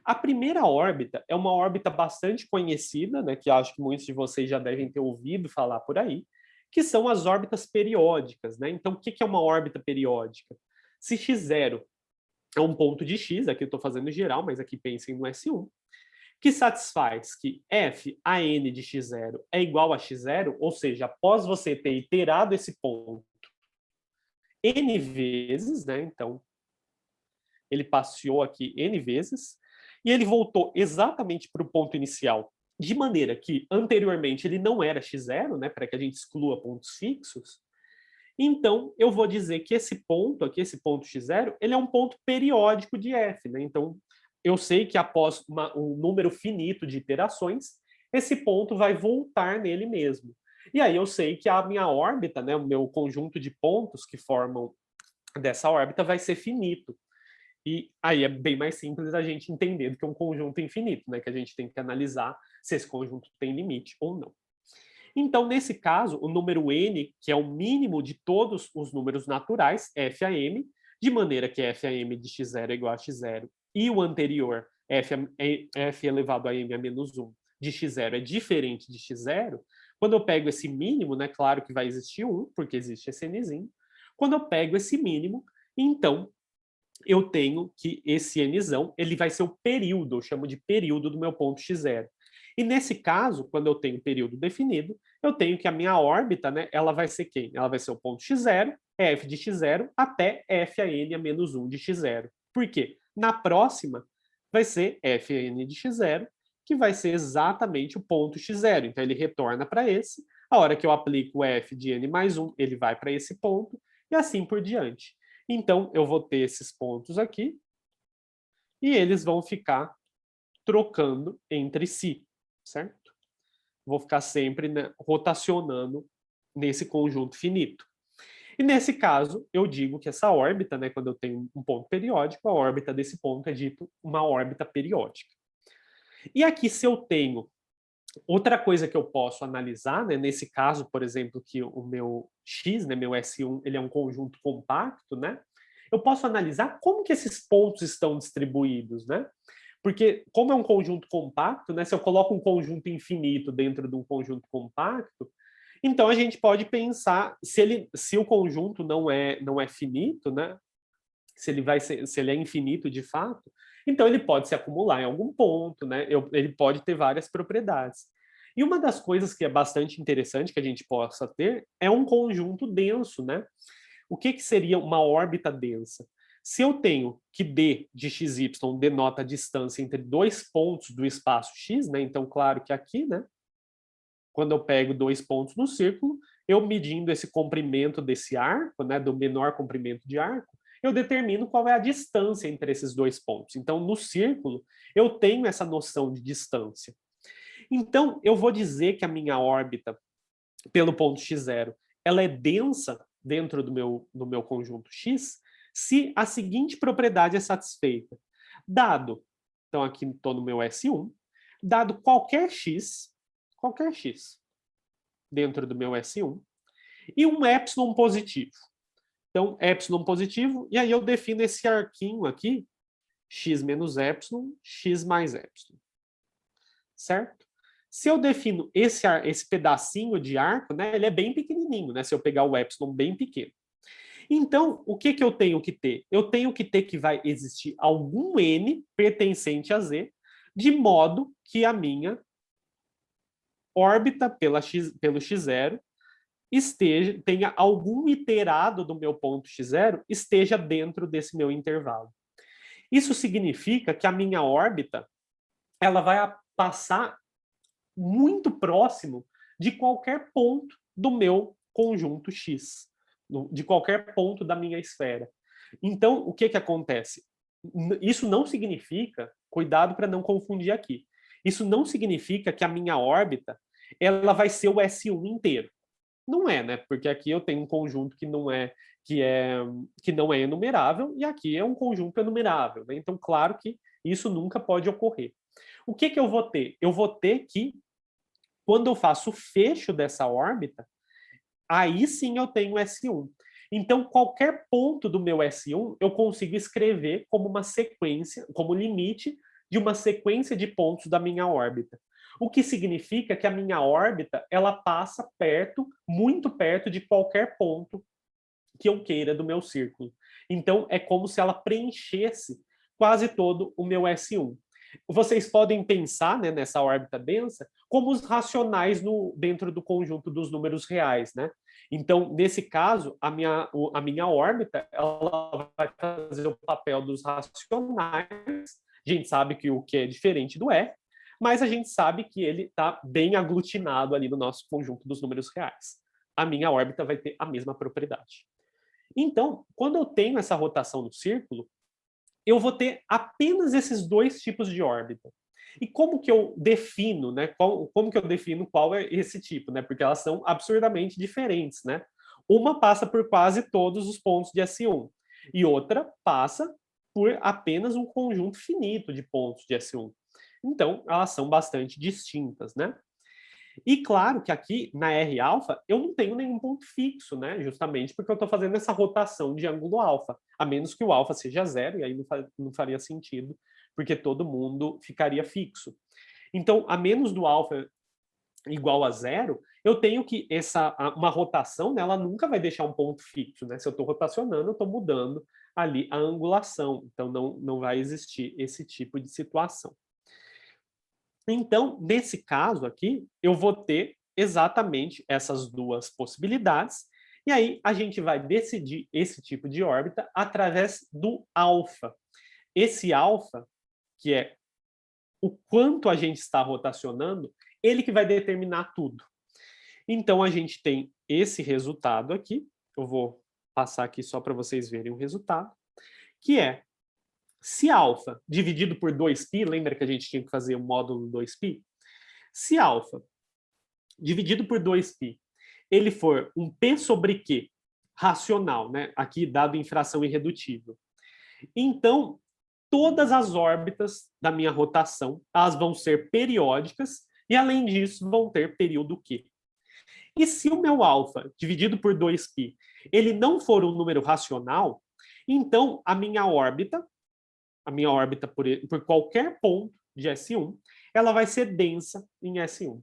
A primeira órbita é uma órbita bastante conhecida, né, que acho que muitos de vocês já devem ter ouvido falar por aí, que são as órbitas periódicas, né? Então, o que é uma órbita periódica? Se x0 é um ponto de x, aqui eu estou fazendo geral, mas aqui pensem no S1, que satisfaz que f a n de x0 é igual a x0, ou seja, após você ter iterado esse ponto n vezes, né? Então, ele passeou aqui n vezes, e ele voltou exatamente para o ponto inicial, de maneira que anteriormente ele não era x0, né, para que a gente exclua pontos fixos. Então, eu vou dizer que esse ponto aqui, esse ponto x0, ele é um ponto periódico de f, né? Então, eu sei que após um número finito de iterações, esse ponto vai voltar nele mesmo. E aí eu sei que a minha órbita, né, o meu conjunto de pontos que formam dessa órbita vai ser finito. E aí é bem mais simples a gente entender do que um conjunto infinito, né? Que a gente tem que analisar se esse conjunto tem limite ou não. Então, nesse caso, o número n, que é o mínimo de todos os números naturais, f a m, de maneira que f a m de x0 é igual a x0, e o anterior, f elevado a m a menos 1, de x0 é diferente de x0, quando eu pego esse mínimo, né, claro que vai existir 1, porque existe esse nzinho, quando eu pego esse mínimo, então eu tenho que esse nzão, ele vai ser o período, eu chamo de período do meu ponto x0. E nesse caso, quando eu tenho período definido, eu tenho que a minha órbita, né, ela vai ser quem? Ela vai ser o ponto x0, f de x0, até f a n a menos 1 de x0. Por quê? Na próxima, vai ser f a n de x0, que vai ser exatamente o ponto x0. Então, ele retorna para esse. A hora que eu aplico f de n mais 1, ele vai para esse ponto, e assim por diante. Então, eu vou ter esses pontos aqui, e eles vão ficar trocando entre si, certo? Vou ficar sempre, né, rotacionando nesse conjunto finito. E nesse caso, eu digo que essa órbita, né, quando eu tenho um ponto periódico, a órbita desse ponto é dito uma órbita periódica. E aqui, se eu tenho outra coisa que eu posso analisar, né, nesse caso, por exemplo, que o meu X, né, meu S1, ele é um conjunto compacto, né? Eu posso analisar como que esses pontos estão distribuídos, né? Porque como é um conjunto compacto, né, se eu coloco um conjunto infinito dentro de um conjunto compacto, então a gente pode pensar se o conjunto não é finito, né? Se ele é infinito de fato, então ele pode se acumular em algum ponto, né? Ele pode ter várias propriedades. E uma das coisas que é bastante interessante que a gente possa ter é um conjunto denso, né? O que seria uma órbita densa? Se eu tenho que d de xy denota a distância entre dois pontos do espaço x, né? Então, claro que aqui, né? Quando eu pego dois pontos no círculo, eu medindo esse comprimento desse arco, né? Do menor comprimento de arco, eu determino qual é a distância entre esses dois pontos. Então, no círculo, eu tenho essa noção de distância. Então, eu vou dizer que a minha órbita, pelo ponto x0, ela é densa dentro do meu conjunto x, se a seguinte propriedade é satisfeita. Dado, então aqui estou no meu S1, dado qualquer x dentro do meu S1, e um epsilon positivo. Então, epsilon positivo, e aí eu defino esse arquinho aqui, x menos epsilon, x mais epsilon. Certo? Se eu defino esse pedacinho de arco, né, ele é bem pequenininho, né, se eu pegar o epsilon bem pequeno. Então, o que eu tenho que ter? Eu tenho que ter que vai existir algum n pertencente a z, de modo que a minha órbita pelo x0 tenha algum iterado do meu ponto x0 esteja dentro desse meu intervalo. Isso significa que a minha órbita ela vai passar muito próximo de qualquer ponto do meu conjunto x. de qualquer ponto da minha esfera. Então, o que acontece? Isso não significa, cuidado para não confundir aqui, isso não significa que a minha órbita ela vai ser o S1 inteiro. Não é, né? Porque aqui eu tenho um conjunto que não é enumerável e aqui é um conjunto enumerável, né? Então, claro que isso nunca pode ocorrer. O que eu vou ter? Eu vou ter que, quando eu faço o fecho dessa órbita, aí sim eu tenho S1. Então, qualquer ponto do meu S1 eu consigo escrever como uma sequência, como limite de uma sequência de pontos da minha órbita. O que significa que a minha órbita ela passa perto, muito perto de qualquer ponto que eu queira do meu círculo. Então, é como se ela preenchesse quase todo o meu S1. Vocês podem pensar, né, nessa órbita densa como os racionais dentro do conjunto dos números reais, né? Então, nesse caso, a minha órbita ela vai fazer o papel dos racionais. A gente sabe que o que é diferente do E, mas a gente sabe que ele está bem aglutinado ali no nosso conjunto dos números reais. A minha órbita vai ter a mesma propriedade. Então, quando eu tenho essa rotação no círculo, eu vou ter apenas esses dois tipos de órbita. E como que eu defino, né? Como que eu defino qual é esse tipo, né? Porque elas são absurdamente diferentes, né? Uma passa por quase todos os pontos de S1 e outra passa por apenas um conjunto finito de pontos de S1. Então, elas são bastante distintas, né? E claro que aqui na R-alfa eu não tenho nenhum ponto fixo, né? Justamente porque eu estou fazendo essa rotação de ângulo alfa, a menos que o alfa seja zero, e aí não faria sentido, porque todo mundo ficaria fixo. Então, a menos do alfa igual a zero, eu tenho que uma rotação, né, ela nunca vai deixar um ponto fixo, né? Se eu estou rotacionando, eu estou mudando ali a angulação, então não vai existir esse tipo de situação. Então, nesse caso aqui, eu vou ter exatamente essas duas possibilidades, e aí a gente vai decidir esse tipo de órbita através do alfa. Esse alfa, que é o quanto a gente está rotacionando, ele que vai determinar tudo. Então, a gente tem esse resultado aqui, eu vou passar aqui só para vocês verem o resultado, que é se alfa dividido por 2π, lembra que a gente tinha que fazer o módulo 2π? Se alfa dividido por 2π, ele for um P sobre Q racional, né? Aqui dado em fração irredutível. Então, todas as órbitas da minha rotação, elas vão ser periódicas e, além disso, vão ter período Q. E se o meu alfa dividido por 2π, ele não for um número racional, então a minha órbita por qualquer ponto de S1, ela vai ser densa em S1.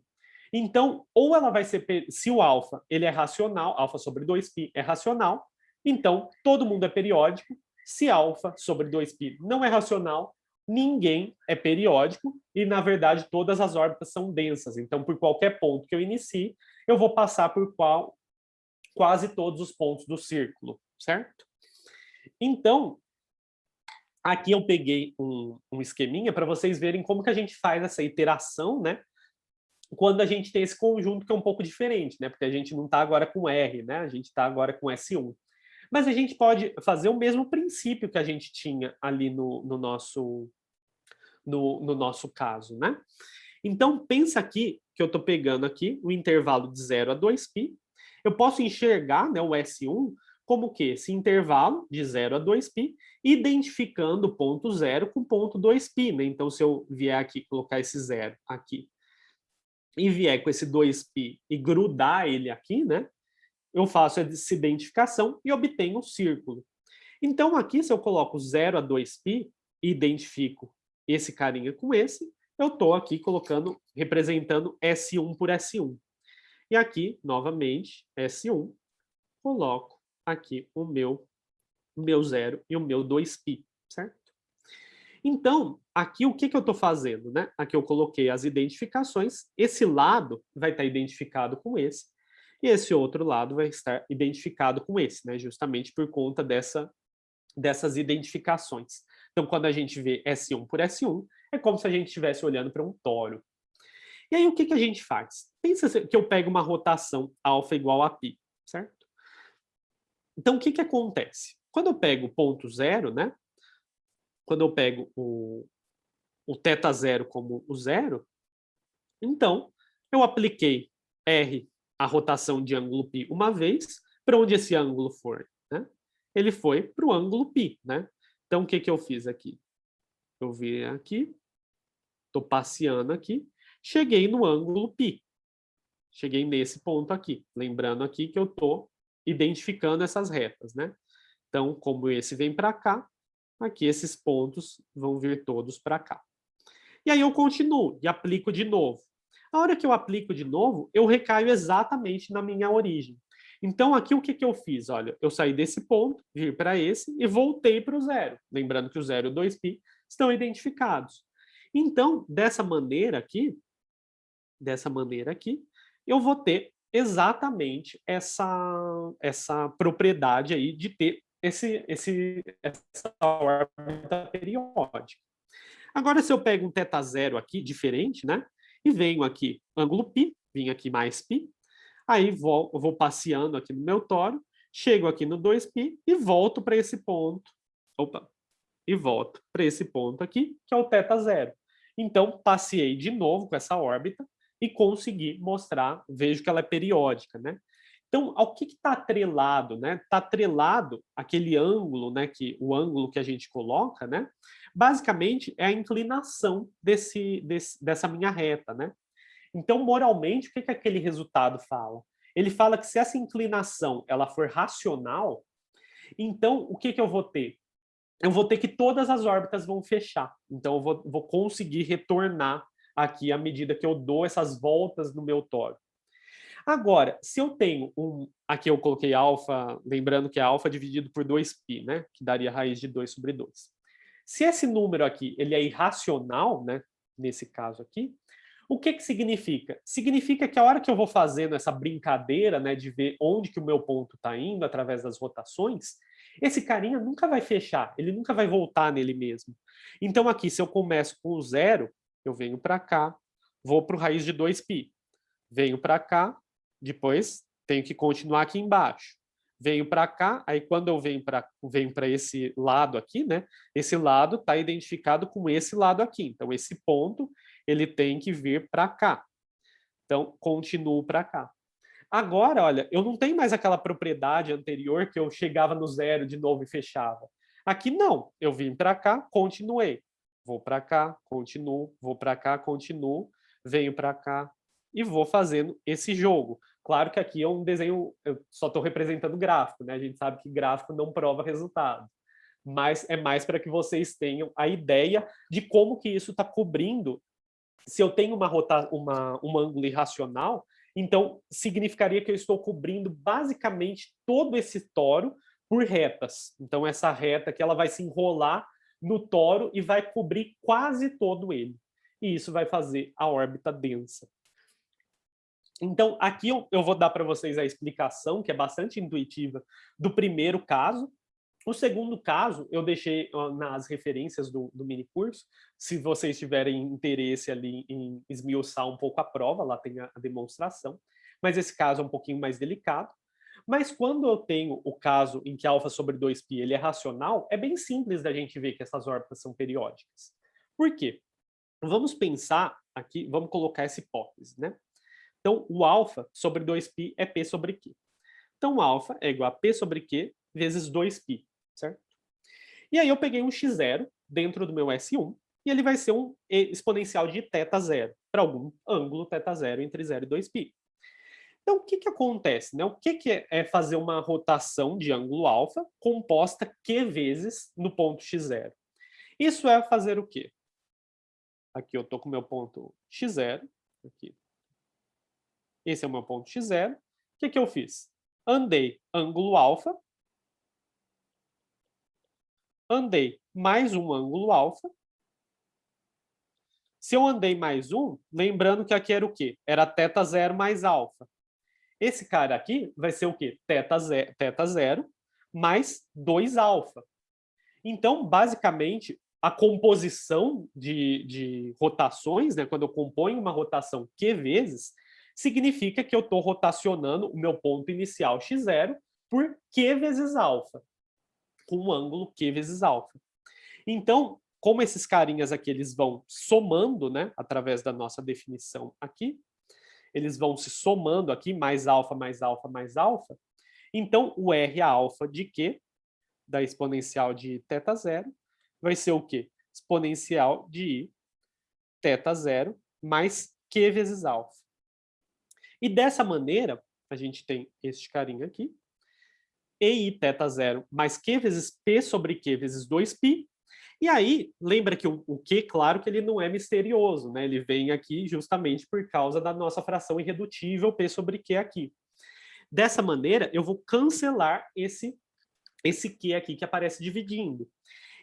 Então, ou ela vai ser, se o alfa ele é racional, alfa sobre 2π é racional, então todo mundo é periódico. Se alfa sobre 2π não é racional, ninguém é periódico e, na verdade, todas as órbitas são densas. Então, por qualquer ponto que eu inicie, eu vou passar por quase todos os pontos do círculo, certo? Então, aqui eu peguei um esqueminha para vocês verem como que a gente faz essa iteração, né? Quando a gente tem esse conjunto que é um pouco diferente, né? Porque a gente não está agora com R, né? A gente está agora com S1. Mas a gente pode fazer o mesmo princípio que a gente tinha ali no nosso caso, né? Então, pensa aqui que eu estou pegando aqui o intervalo de 0 a 2π. Eu posso enxergar, né, o S1 como que esse intervalo de 0 a 2π, identificando o ponto 0 com o ponto 2π, né? Então, se eu vier aqui, colocar esse 0 aqui, e vier com esse 2π e grudar ele aqui, né? Eu faço essa identificação e obtenho um círculo. Então, aqui, se eu coloco 0 a 2π e identifico esse carinha com esse, eu estou aqui representando S1 por S1. E aqui, novamente, S1, coloco aqui o meu 0 e o meu 2π, certo? Então, aqui o que eu estou fazendo, né? Aqui eu coloquei as identificações, esse lado vai estar identificado com esse, e esse outro lado vai estar identificado com esse, né? Justamente por conta dessas identificações. Então, quando a gente vê S1 por S1, é como se a gente estivesse olhando para um toro. E aí, o que a gente faz? Pensa que eu pego uma rotação alfa igual a π, certo? Então, o que acontece? Quando eu pego o ponto zero, né? Quando eu pego o θ zero como o zero, então eu apliquei R, a rotação de ângulo π, uma vez, para onde esse ângulo for, né? Ele foi para o ângulo π, né? Então, o que eu fiz aqui? Eu vim aqui, estou passeando aqui, cheguei no ângulo π. Cheguei nesse ponto aqui. Lembrando aqui que eu estou identificando essas retas, né? Então, como esse vem para cá, aqui esses pontos vão vir todos para cá. E aí eu continuo e aplico de novo. A hora que eu aplico de novo, eu recaio exatamente na minha origem. Então, aqui o que eu fiz? Olha, eu saí desse ponto, vim para esse e voltei para o zero. Lembrando que o 0 e o 2π estão identificados. Então, dessa maneira aqui, eu vou ter exatamente essa propriedade aí de ter essa órbita periódica. Agora, se eu pego um θ zero aqui, diferente, né? E venho aqui, ângulo π, vim aqui mais π, aí eu vou passeando aqui no meu tório, chego aqui no 2π e volto para esse ponto. Opa! E volto para esse ponto aqui, que é o θ zero. Então, passei de novo com essa órbita e consegui mostrar, vejo que ela é periódica, né? Então, ao que está atrelado, né? Está atrelado aquele ângulo, né? O ângulo que a gente coloca, né? Basicamente, é a inclinação dessa minha reta, né? Então, moralmente, o que aquele resultado fala? Ele fala que se essa inclinação ela for racional, então, o que eu vou ter? Eu vou ter que todas as órbitas vão fechar. Então, eu vou conseguir retornar aqui à medida que eu dou essas voltas no meu tório. Agora, se eu tenho aqui eu coloquei alfa, lembrando que é alfa dividido por 2π, né? Que daria raiz de 2 sobre 2. Se esse número aqui ele é irracional, né? Nesse caso aqui, o que significa? Significa que a hora que eu vou fazendo essa brincadeira, né? De ver onde que o meu ponto está indo através das rotações, esse carinha nunca vai fechar, ele nunca vai voltar nele mesmo. Então aqui, se eu começo com o zero, eu venho para cá, vou para o raiz de 2π. Venho para cá, depois tenho que continuar aqui embaixo. Venho para cá, aí quando eu venho para esse lado aqui, né? Esse lado está identificado com esse lado aqui. Então, esse ponto, ele tem que vir para cá. Então, continuo para cá. Agora, olha, eu não tenho mais aquela propriedade anterior que eu chegava no zero de novo e fechava. Aqui não, eu vim para cá, continuei. Vou para cá, continuo, vou para cá, continuo, venho para cá e vou fazendo esse jogo. Claro que aqui é um desenho, eu só estou representando gráfico, né? A gente sabe que gráfico não prova resultado. Mas é mais para que vocês tenham a ideia de como que isso está cobrindo. Se eu tenho um ângulo irracional, então significaria que eu estou cobrindo basicamente todo esse toro por retas. Então essa reta aqui ela vai se enrolar no toro e vai cobrir quase todo ele. E isso vai fazer a órbita densa. Então, aqui eu vou dar para vocês a explicação, que é bastante intuitiva, do primeiro caso. O segundo caso, eu deixei nas referências do minicurso. Se vocês tiverem interesse ali em esmiuçar um pouco a prova, lá tem a demonstração. Mas esse caso é um pouquinho mais delicado. Mas quando eu tenho o caso em que alfa sobre 2π ele é racional, é bem simples da gente ver que essas órbitas são periódicas. Por quê? Vamos pensar aqui, vamos colocar essa hipótese, né? Então, o alfa sobre 2π é P sobre Q. Então, o alfa é igual a P sobre Q vezes 2π, certo? E aí eu peguei um x0 dentro do meu S1 e ele vai ser um exponencial de θ zero, para algum ângulo θ zero entre 0 e 2π. Então, o que acontece? Né? O que é fazer uma rotação de ângulo alfa composta Q vezes no ponto x0? Isso é fazer o quê? Aqui eu estou com o meu ponto x0, aqui. Esse é o meu ponto x0. O que eu fiz? Andei ângulo alfa. Andei mais um ângulo alfa. Se eu andei mais um, lembrando que aqui era o quê? Era θ zero mais alfa. Esse cara aqui vai ser o quê? θ zero mais 2 alfa. Então, basicamente, a composição de rotações, né, quando eu componho uma rotação Q vezes, significa que eu estou rotacionando o meu ponto inicial x0 por Q vezes alfa, com um ângulo Q vezes alfa. Então, como esses carinhas aqui, eles vão somando, né, através da nossa definição aqui, eles vão se somando aqui, mais alfa, mais alfa, mais alfa. Então, o R alfa de Q, da exponencial de θ0, vai ser o quê? Exponencial de I θ0 mais Q vezes alfa. E dessa maneira, a gente tem este carinha aqui, EI θ0 mais Q vezes P sobre Q vezes 2π. E aí, lembra que o Q, claro que ele não é misterioso, né? Ele vem aqui justamente por causa da nossa fração irredutível P sobre Q aqui. Dessa maneira, eu vou cancelar esse Q aqui que aparece dividindo.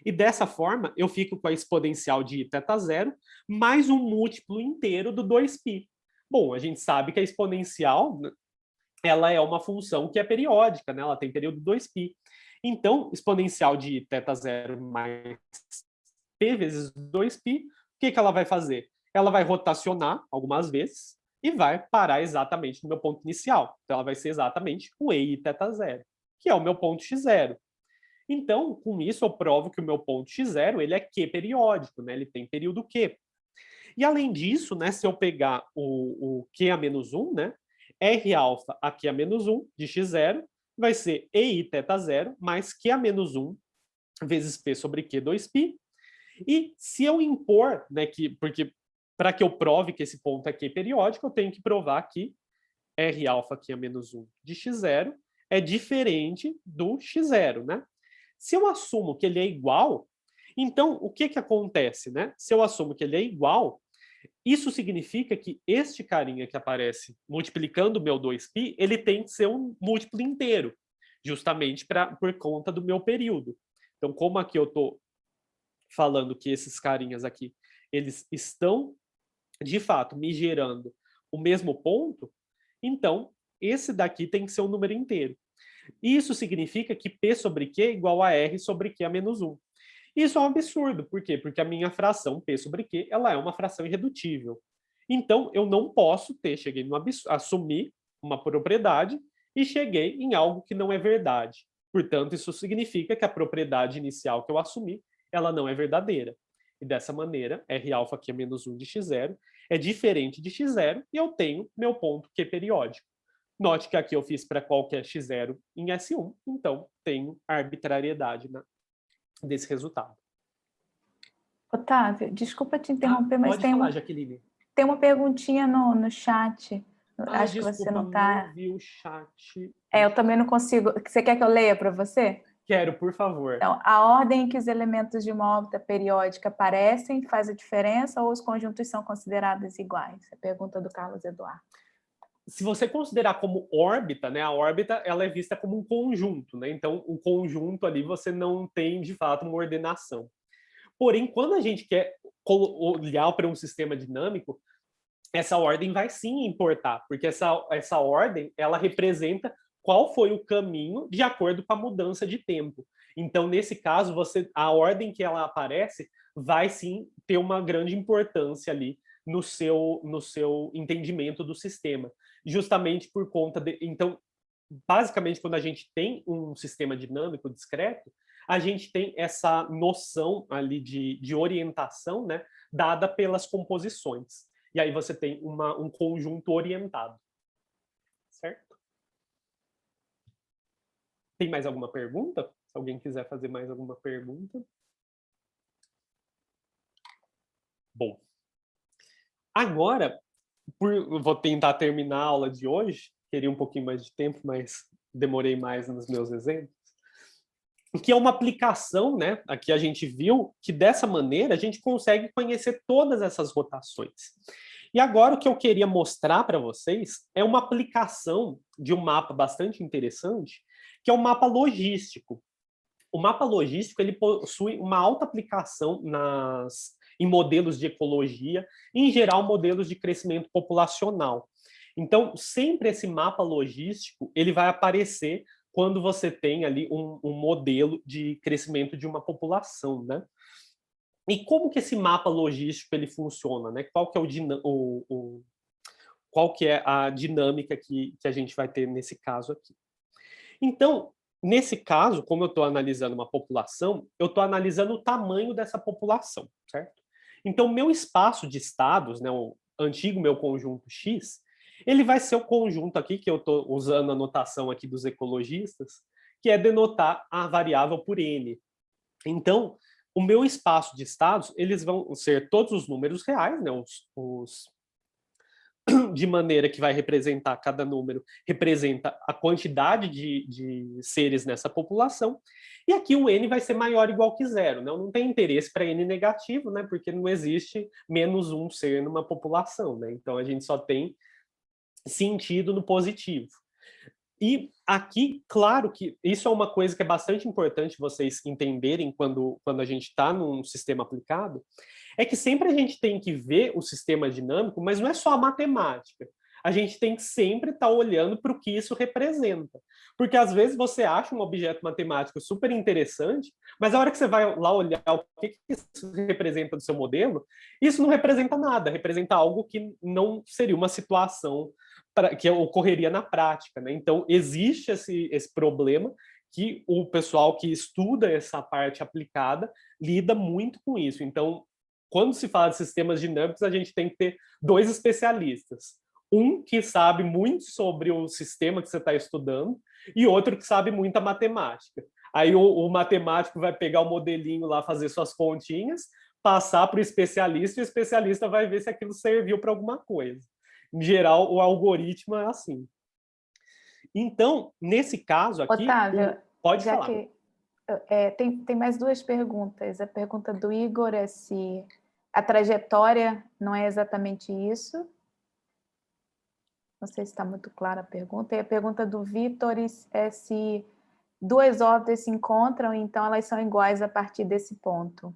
E dessa forma, eu fico com a exponencial de θ0 mais um múltiplo inteiro do 2π. Bom, a gente sabe que a exponencial, ela é uma função que é periódica, né? Ela tem período 2π. Então, exponencial de θ0 mais p vezes 2π, o que ela vai fazer? Ela vai rotacionar algumas vezes e vai parar exatamente no meu ponto inicial. Então, ela vai ser exatamente o EI θ0, que é o meu ponto x0. Então, com isso, eu provo que o meu ponto x0 ele é Q periódico, né? Ele tem período Q. E, além disso, né, se eu pegar o Q a menos 1, né, R alfa a Q a menos 1 de x0, vai ser EI θ0 mais Q a menos 1 vezes P sobre Q 2π. E se eu impor, né, porque para que eu prove que esse ponto é Q periódico, eu tenho que provar que R alfa Q a menos 1 de x0 é diferente do x0, né? Se eu assumo que ele é igual, então o que acontece, né? Se eu assumo que ele é igual, isso significa que este carinha que aparece multiplicando o meu 2π, ele tem que ser um múltiplo inteiro, justamente por conta do meu período. Então, como aqui eu estou falando que esses carinhas aqui, eles estão, de fato, me gerando o mesmo ponto, então, esse daqui tem que ser um número inteiro. Isso significa que P sobre Q é igual a R sobre Q a menos 1. Isso é um absurdo. Por quê? Porque a minha fração P sobre Q ela é uma fração irredutível. Então, eu não posso cheguei no assumir uma propriedade e cheguei em algo que não é verdade. Portanto, isso significa que a propriedade inicial que eu assumi, ela não é verdadeira. E dessa maneira, R alfa Q menos 1 de x0 é diferente de x0 e eu tenho meu ponto Q periódico. Note que aqui eu fiz para qualquer x0 em S1, então tenho arbitrariedade desse resultado. Otávio, desculpa te interromper, mas pode falar, Jaqueline. Tem uma perguntinha no chat. Acho desculpa, que você não está. Não vi o chat. Eu também não consigo. Você quer que eu leia para você? Quero, por favor. Então, a ordem em que os elementos de uma órbita periódica aparecem faz a diferença ou os conjuntos são considerados iguais? É a pergunta do Carlos Eduardo. Se você considerar como órbita, né, a órbita ela é vista como um conjunto, né? Então, o conjunto ali você não tem, de fato, uma ordenação. Porém, quando a gente quer olhar para um sistema dinâmico, essa ordem vai sim importar, porque essa ordem ela representa qual foi o caminho de acordo com a mudança de tempo. Então, nesse caso, a ordem que ela aparece vai sim ter uma grande importância ali no seu entendimento do sistema. Justamente por conta de... Então, basicamente, quando a gente tem um sistema dinâmico discreto, a gente tem essa noção ali de orientação, né, dada pelas composições. E aí você tem um conjunto orientado. Certo? Tem mais alguma pergunta? Se alguém quiser fazer mais alguma pergunta. Bom. Agora, eu vou tentar terminar a aula de hoje. Queria um pouquinho mais de tempo, mas demorei mais nos meus exemplos. Que é uma aplicação, né? Aqui a gente viu que dessa maneira a gente consegue conhecer todas essas rotações. E agora o que eu queria mostrar para vocês é uma aplicação de um mapa bastante interessante, que é o mapa logístico. O mapa logístico ele possui uma alta aplicação em modelos de ecologia, em geral modelos de crescimento populacional. Então, sempre esse mapa logístico ele vai aparecer quando você tem ali um modelo de crescimento de uma população, né? E como que esse mapa logístico ele funciona, né? Qual que é a dinâmica que a gente vai ter nesse caso aqui? Então, nesse caso, como eu estou analisando uma população, eu estou analisando o tamanho dessa população, certo? Então, meu espaço de estados, né, o antigo meu conjunto X, ele vai ser o conjunto aqui, que eu estou usando a notação aqui dos ecologistas, que é denotar a variável por N. Então, o meu espaço de estados, eles vão ser todos os números reais, né, de maneira que vai representar, cada número representa a quantidade de seres nessa população, e aqui o N vai ser maior ou igual que zero, né? Não tem interesse para N negativo, né? Porque não existe menos um ser numa população, né? Então a gente só tem sentido no positivo. E aqui, claro que isso é uma coisa que é bastante importante vocês entenderem quando a gente está num sistema aplicado, é que sempre a gente tem que ver o sistema dinâmico, mas não é só a matemática. A gente tem que sempre estar olhando para o que isso representa. Porque às vezes você acha um objeto matemático super interessante, mas a hora que você vai lá olhar o que isso representa do seu modelo, isso não representa nada, representa algo que não seria uma situação que ocorreria na prática, né? Então, existe esse problema que o pessoal que estuda essa parte aplicada lida muito com isso. Então, quando se fala de sistemas dinâmicos, a gente tem que ter dois especialistas. Um que sabe muito sobre o sistema que você está estudando e outro que sabe muita matemática. Aí o matemático vai pegar o modelinho lá, fazer suas continhas, passar para o especialista e o especialista vai ver se aquilo serviu para alguma coisa. Em geral, o algoritmo é assim. Então, nesse caso aqui... Otávio, pode já falar. que tem mais duas perguntas. A pergunta do Igor é se a trajetória não é exatamente isso. Não sei se está muito clara a pergunta. E a pergunta do Vitor é se duas órbitas se encontram, então elas são iguais a partir desse ponto.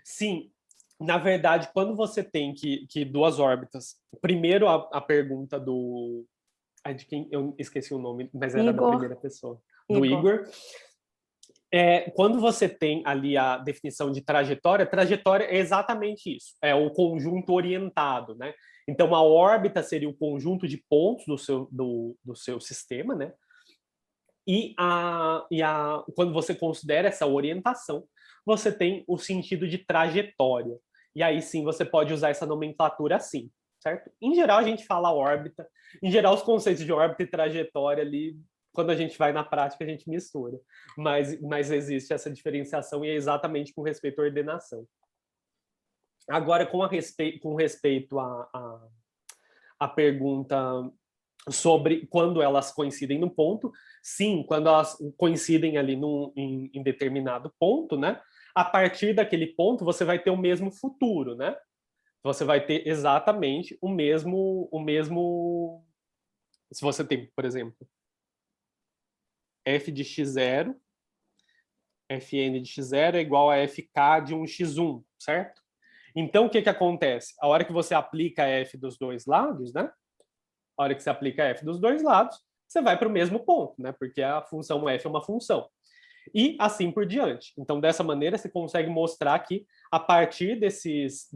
Sim. Na verdade, quando você tem que duas órbitas... Primeiro, a pergunta do... de quem eu esqueci o nome, mas era da primeira pessoa. Do Igor. Quando você tem ali a definição de trajetória é exatamente isso. É o conjunto orientado, né? Então, a órbita seria o conjunto de pontos do seu sistema, né? Quando você considera essa orientação, você tem o sentido de trajetória. E aí sim você pode usar essa nomenclatura assim, certo? Em geral, a gente fala órbita. Em geral, os conceitos de órbita e trajetória ali, quando a gente vai na prática, a gente mistura. Mas existe essa diferenciação e é exatamente com respeito à ordenação. Agora, com respeito à pergunta sobre quando elas coincidem no ponto, sim, quando elas coincidem ali em determinado ponto, né? A partir daquele ponto, você vai ter o mesmo futuro, né? Você vai ter exatamente o mesmo... Se você tem, por exemplo, f de x0, fn de x0 é igual a fk de um x1, certo? Então, o que acontece? A hora que você aplica f dos dois lados, né? A hora que você aplica f dos dois lados, você vai para o mesmo ponto, né? Porque a função f é uma função. E assim por diante. Então, dessa maneira, você consegue mostrar que, a partir desses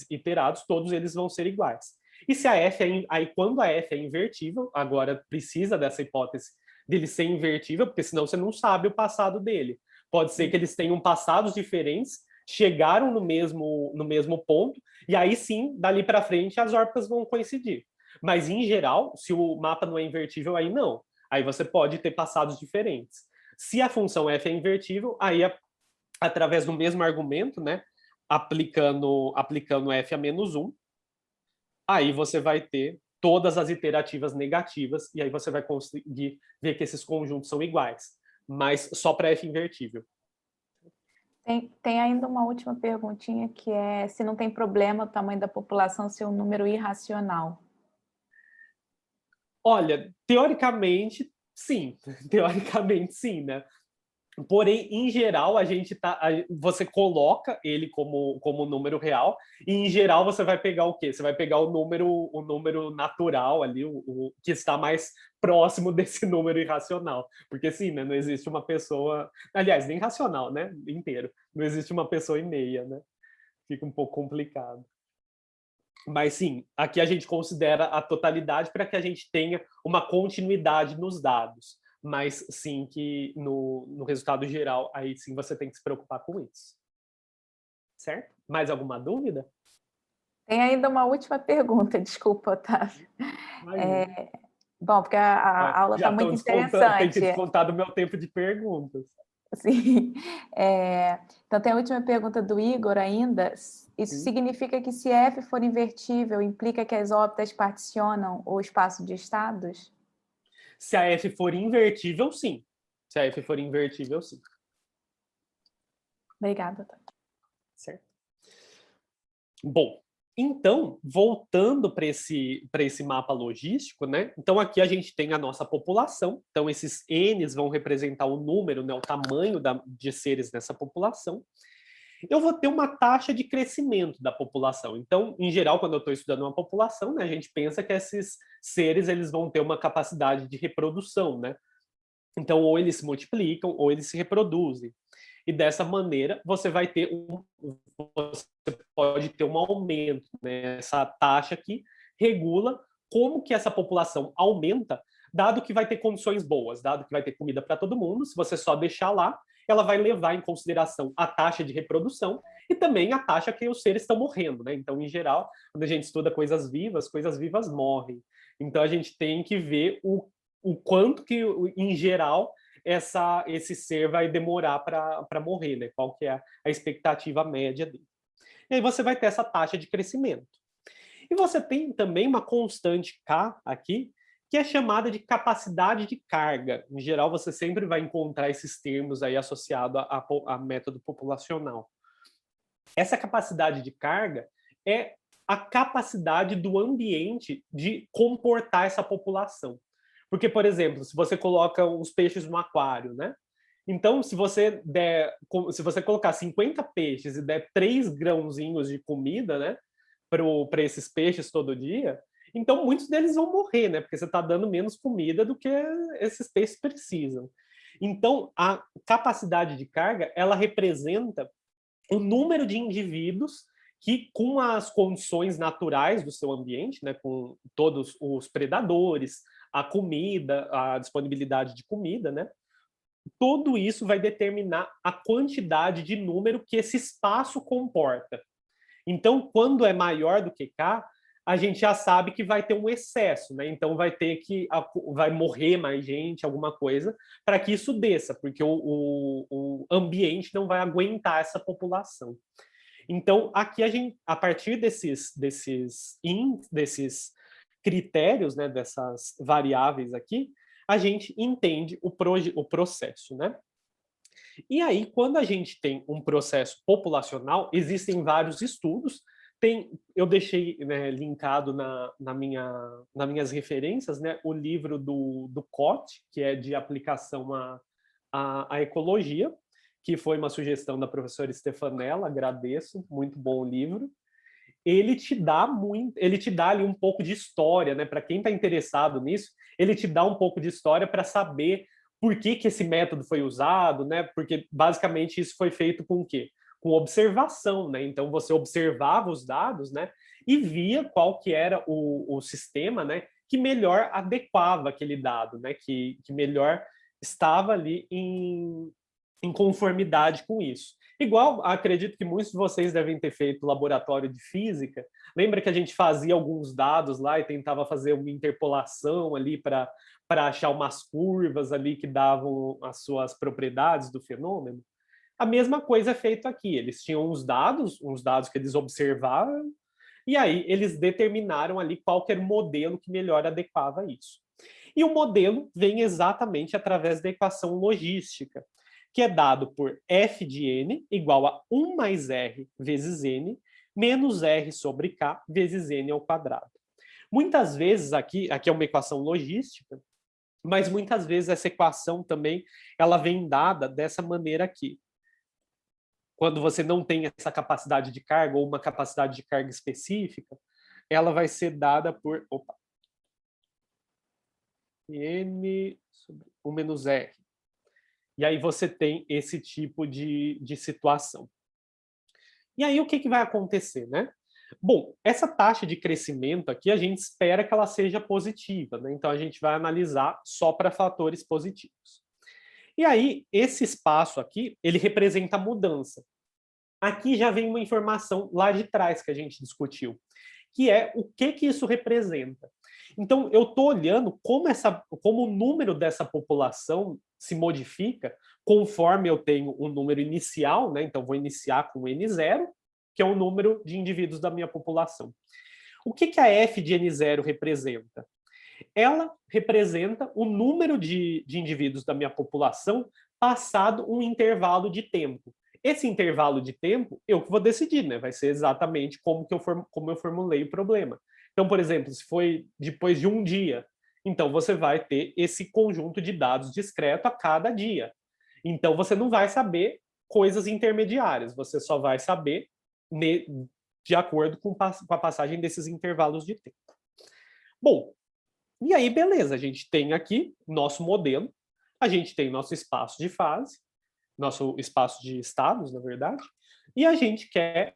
iterados, todos eles vão ser iguais. E se a f aí, quando a f é invertível, agora precisa dessa hipótese dele ser invertível, porque senão você não sabe o passado dele. Pode ser que eles tenham passados diferentes, chegaram no mesmo ponto, e aí sim, dali para frente, as órbitas vão coincidir. Mas, em geral, se o mapa não é invertível, aí não. Aí você pode ter passados diferentes. Se a função f é invertível, aí, através do mesmo argumento, né, aplicando f a menos 1, aí você vai ter todas as iterativas negativas, e aí você vai conseguir ver que esses conjuntos são iguais, mas só para f invertível. Tem ainda uma última perguntinha, que é se não tem problema o tamanho da população ser um número irracional. Olha, teoricamente, sim. Teoricamente, sim, né? Porém, em geral, você coloca ele como número real, e em geral você vai pegar o quê? Você vai pegar o número natural ali, o que está mais próximo desse número irracional. Porque sim, né? Não existe uma pessoa... Aliás, nem racional, né? Inteiro. Não existe uma pessoa e meia, né? Fica um pouco complicado. Mas sim, aqui a gente considera a totalidade para que a gente tenha uma continuidade nos dados. mas sim que no resultado geral, aí sim você tem que se preocupar com isso. Certo? Mais alguma dúvida? Tem ainda uma última pergunta, desculpa, Otávio. Bom, porque a aula está muito Tem que interessante. descontar do meu tempo de perguntas. Sim. Então, tem a última pergunta do Igor ainda. Isso significa que se F for invertível, implica que as órbitas particionam o espaço de estados? Se a F for invertível, sim. Se a F for invertível, sim. Obrigada, Otávio. Certo? Bom, então, voltando para esse mapa logístico, né? Então, aqui a gente tem a nossa população. Então, esses N's vão representar o número, né? O tamanho de seres nessa população. Eu vou ter uma taxa de crescimento da população. Então, em geral, quando eu estou estudando uma população, né, a gente pensa que esses seres eles vão ter uma capacidade de reprodução, né? Então, ou eles se multiplicam, ou eles se reproduzem. E dessa maneira, você pode ter um aumento, né? Essa taxa aqui regula como que essa população aumenta, dado que vai ter condições boas, dado que vai ter comida para todo mundo. Se você só deixar lá, ela vai levar em consideração a taxa de reprodução e também a taxa que os seres estão morrendo, né? Então, em geral, quando a gente estuda coisas vivas morrem. Então, a gente tem que ver o quanto que, em geral, esse ser vai demorar para morrer, né? Qual que é a expectativa média dele. E aí você vai ter essa taxa de crescimento. E você tem também uma constante K aqui, que é chamada de capacidade de carga. Em geral, você sempre vai encontrar esses termos aí associados a método populacional. Essa capacidade de carga é a capacidade do ambiente de comportar essa população. Porque, por exemplo, se você coloca os peixes no aquário, né? Então, se você colocar 50 peixes e der 3 grãozinhos de comida, né, para esses peixes todo dia, então muitos deles vão morrer, né? Porque você está dando menos comida do que esses peixes precisam. Então, a capacidade de carga, ela representa o número de indivíduos que, com as condições naturais do seu ambiente, né, com todos os predadores, a comida, a disponibilidade de comida, né, tudo isso vai determinar a quantidade de número que esse espaço comporta. Então, quando é maior do que K, a gente já sabe que vai ter um excesso, né? Então vai morrer mais gente, alguma coisa, para que isso desça, porque o ambiente não vai aguentar essa população. Então, aqui a partir desses critérios, né, dessas variáveis aqui, a gente entende o processo, né? E aí, quando a gente tem um processo populacional, existem vários estudos. Eu deixei, né, linkado nas minhas referências, né, o livro do Cote, que é de aplicação à ecologia, que foi uma sugestão da professora Stefanella, agradeço, muito bom o livro. Ele te dá ali um pouco de história, né? Para quem está interessado nisso, ele te dá um pouco de história para saber por que esse método foi usado, né? Porque basicamente isso foi feito com o quê? Com observação, né? Então você observava os dados, né? E via qual que era o sistema, né? Que melhor adequava aquele dado, né? Que melhor estava ali em conformidade com isso. Igual, acredito que muitos de vocês devem ter feito laboratório de física. Lembra que a gente fazia alguns dados lá e tentava fazer uma interpolação ali para achar umas curvas ali que davam as suas propriedades do fenômeno? A mesma coisa é feito aqui. Eles tinham uns dados que eles observaram, e aí eles determinaram ali qual que era o modelo que melhor adequava isso. E o modelo vem exatamente através da equação logística, que é dado por f de n igual a 1 mais r vezes n, menos r sobre k vezes n ao quadrado. Muitas vezes, aqui é uma equação logística, mas muitas vezes essa equação também ela vem dada dessa maneira aqui. Quando você não tem essa capacidade de carga ou uma capacidade de carga específica, ela vai ser dada por n sobre 1 menos r. E aí você tem esse tipo de situação. E aí o que vai acontecer, né? Bom, essa taxa de crescimento aqui, a gente espera que ela seja positiva, né? Então, a gente vai analisar só para fatores positivos. E aí, esse espaço aqui, ele representa a mudança. Aqui já vem uma informação lá de trás que a gente discutiu, que é o que isso representa. Então, eu estou olhando como o número dessa população se modifica conforme eu tenho um número inicial, né? Então, vou iniciar com N0, que é o número de indivíduos da minha população. O que a f de N0 representa? Ela representa o número de indivíduos da minha população passado um intervalo de tempo. Esse intervalo de tempo, eu que vou decidir, né? Vai ser exatamente como eu formulei o problema. Então, por exemplo, se foi depois de um dia, então você vai ter esse conjunto de dados discreto a cada dia. Então, você não vai saber coisas intermediárias, você só vai saber de acordo com a passagem desses intervalos de tempo. Bom, e aí, beleza, a gente tem aqui nosso modelo, a gente tem nosso espaço de fase, nosso espaço de estados, na verdade, e a gente quer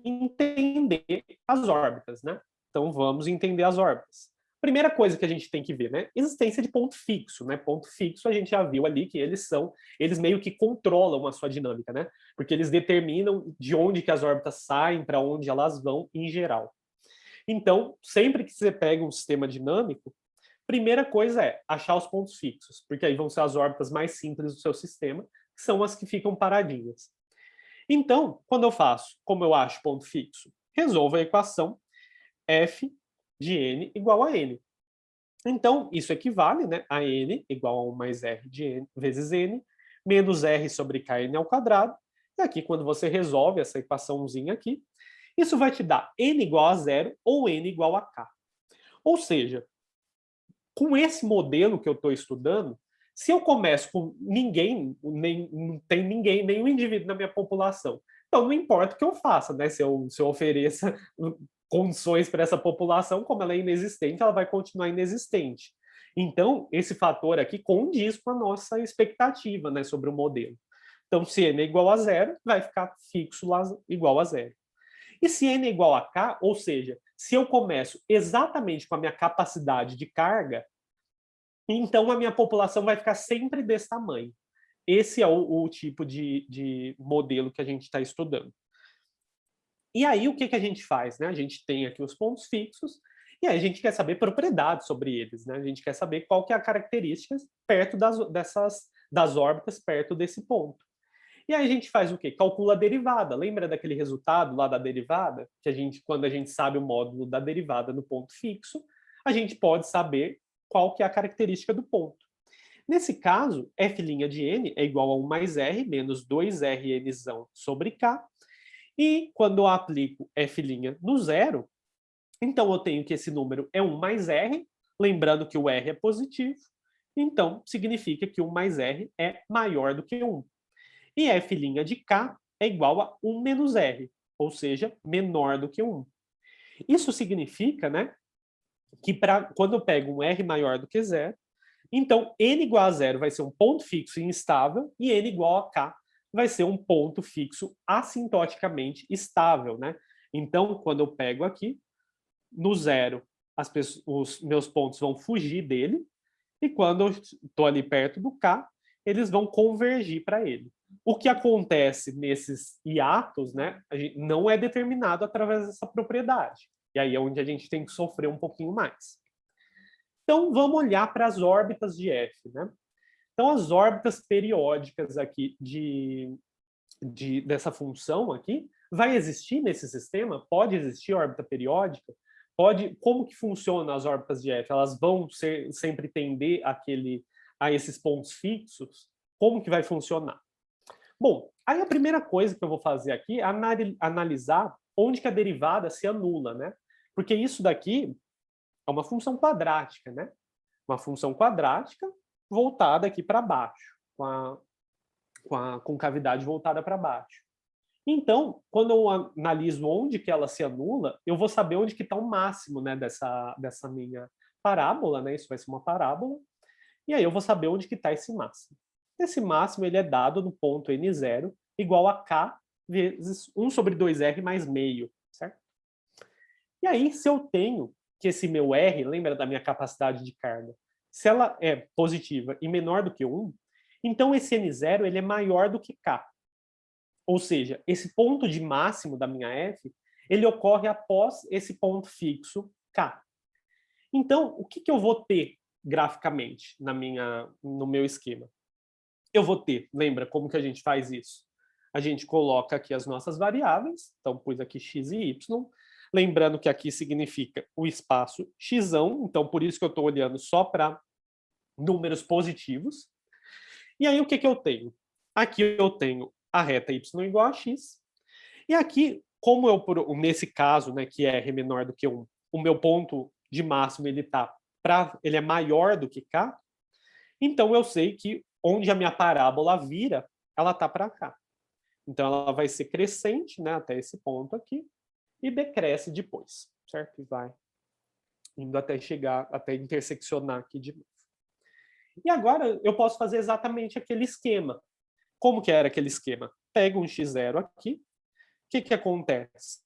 entender as órbitas, né? Então, vamos entender as órbitas. Primeira coisa que a gente tem que ver, né? Existência de ponto fixo, né? Ponto fixo, a gente já viu ali que eles meio que controlam a sua dinâmica, né? Porque eles determinam de onde que as órbitas saem, para onde elas vão, em geral. Então, sempre que você pega um sistema dinâmico, primeira coisa é achar os pontos fixos, porque aí vão ser as órbitas mais simples do seu sistema, que são as que ficam paradinhas. Então, quando eu faço, como eu acho ponto fixo, resolvo a equação f de n igual a n. Então, isso equivale, né, a n igual a 1 mais r de n vezes n, menos r sobre kn ao quadrado. E aqui, quando você resolve essa equaçãozinha aqui, isso vai te dar n igual a 0 ou n igual a k. Ou seja, com esse modelo que eu estou estudando, se eu começo com ninguém, não tem ninguém, nenhum indivíduo na minha população, então não importa o que eu faça, né? Se eu ofereça condições para essa população, como ela é inexistente, ela vai continuar inexistente. Então, esse fator aqui condiz com a nossa expectativa, né, sobre o modelo. Então, se n é igual a 0, vai ficar fixo lá igual a 0. E se n é igual a k, ou seja, se eu começo exatamente com a minha capacidade de carga, então a minha população vai ficar sempre desse tamanho. Esse é o tipo de modelo que a gente está estudando. E aí, o que a gente faz? Né? A gente tem aqui os pontos fixos, e aí a gente quer saber propriedades sobre eles. Né? A gente quer saber qual que é a característica perto das órbitas perto desse ponto. E aí a gente faz o quê? Calcula a derivada. Lembra daquele resultado lá da derivada? Que quando a gente sabe o módulo da derivada no ponto fixo, a gente pode saber qual que é a característica do ponto. Nesse caso, f' de n é igual a 1 mais r menos 2rn sobre k. E quando eu aplico f' no zero, então eu tenho que esse número é 1 mais r, lembrando que o r é positivo, então significa que 1 mais r é maior do que 1. E f' de k é igual a 1 menos r, ou seja, menor do que 1. Isso significa, né, que quando eu pego um r maior do que 0, então n igual a 0 vai ser um ponto fixo instável e n igual a k vai ser um ponto fixo assintoticamente estável, né? Então, quando eu pego aqui, no 0, os meus pontos vão fugir dele, e quando eu estou ali perto do k, eles vão convergir para ele. O que acontece nesses hiatos, né, não é determinado através dessa propriedade. E aí é onde a gente tem que sofrer um pouquinho mais. Então, vamos olhar para as órbitas de F. Né? Então, as órbitas periódicas aqui dessa função aqui, vai existir nesse sistema? Pode existir órbita periódica? Como que funcionam as órbitas de F? Elas vão sempre tender a esses pontos fixos? Como que vai funcionar? Bom, aí a primeira coisa que eu vou fazer aqui é analisar onde que a derivada se anula, né? Porque isso daqui é uma função quadrática, né? Uma função quadrática voltada aqui para baixo, com a concavidade voltada para baixo. Então, quando eu analiso onde que ela se anula, eu vou saber onde que está o máximo, né, dessa minha parábola, né? Isso vai ser uma parábola. E aí eu vou saber onde que está esse máximo. Esse máximo ele é dado no ponto n0 igual a k vezes 1 sobre 2r mais meio, certo? E aí, se eu tenho que esse meu R, lembra da minha capacidade de carga, se ela é positiva e menor do que 1, então esse N0 ele é maior do que K. Ou seja, esse ponto de máximo da minha F, ele ocorre após esse ponto fixo K. Então, o que eu vou ter graficamente no meu esquema? Eu vou ter, lembra como que a gente faz isso? A gente coloca aqui as nossas variáveis, então pus aqui x e y, lembrando que aqui significa o espaço x, então por isso que eu estou olhando só para números positivos. E aí o que eu tenho? Aqui eu tenho a reta y igual a x, e aqui, como eu, nesse caso, né, que é R menor do que 1, o meu ponto de máximo ele é maior do que K, então eu sei que onde a minha parábola vira, ela está para cá. Então ela vai ser crescente, né, até esse ponto aqui, e decresce depois, certo? E vai indo até chegar, até interseccionar aqui de novo. E agora eu posso fazer exatamente aquele esquema. Como que era aquele esquema? Pego um x0 aqui, o que acontece?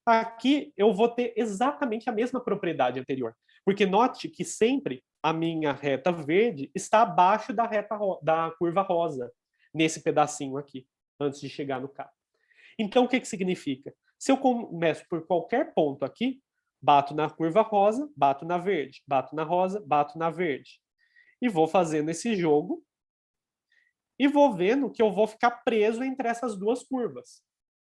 Aqui eu vou ter exatamente a mesma propriedade anterior, porque note que sempre a minha reta verde está abaixo da curva rosa, nesse pedacinho aqui, antes de chegar no K. Então, o que significa? Se eu começo por qualquer ponto aqui, bato na curva rosa, bato na verde, bato na rosa, bato na verde. E vou fazendo esse jogo e vou vendo que eu vou ficar preso entre essas duas curvas.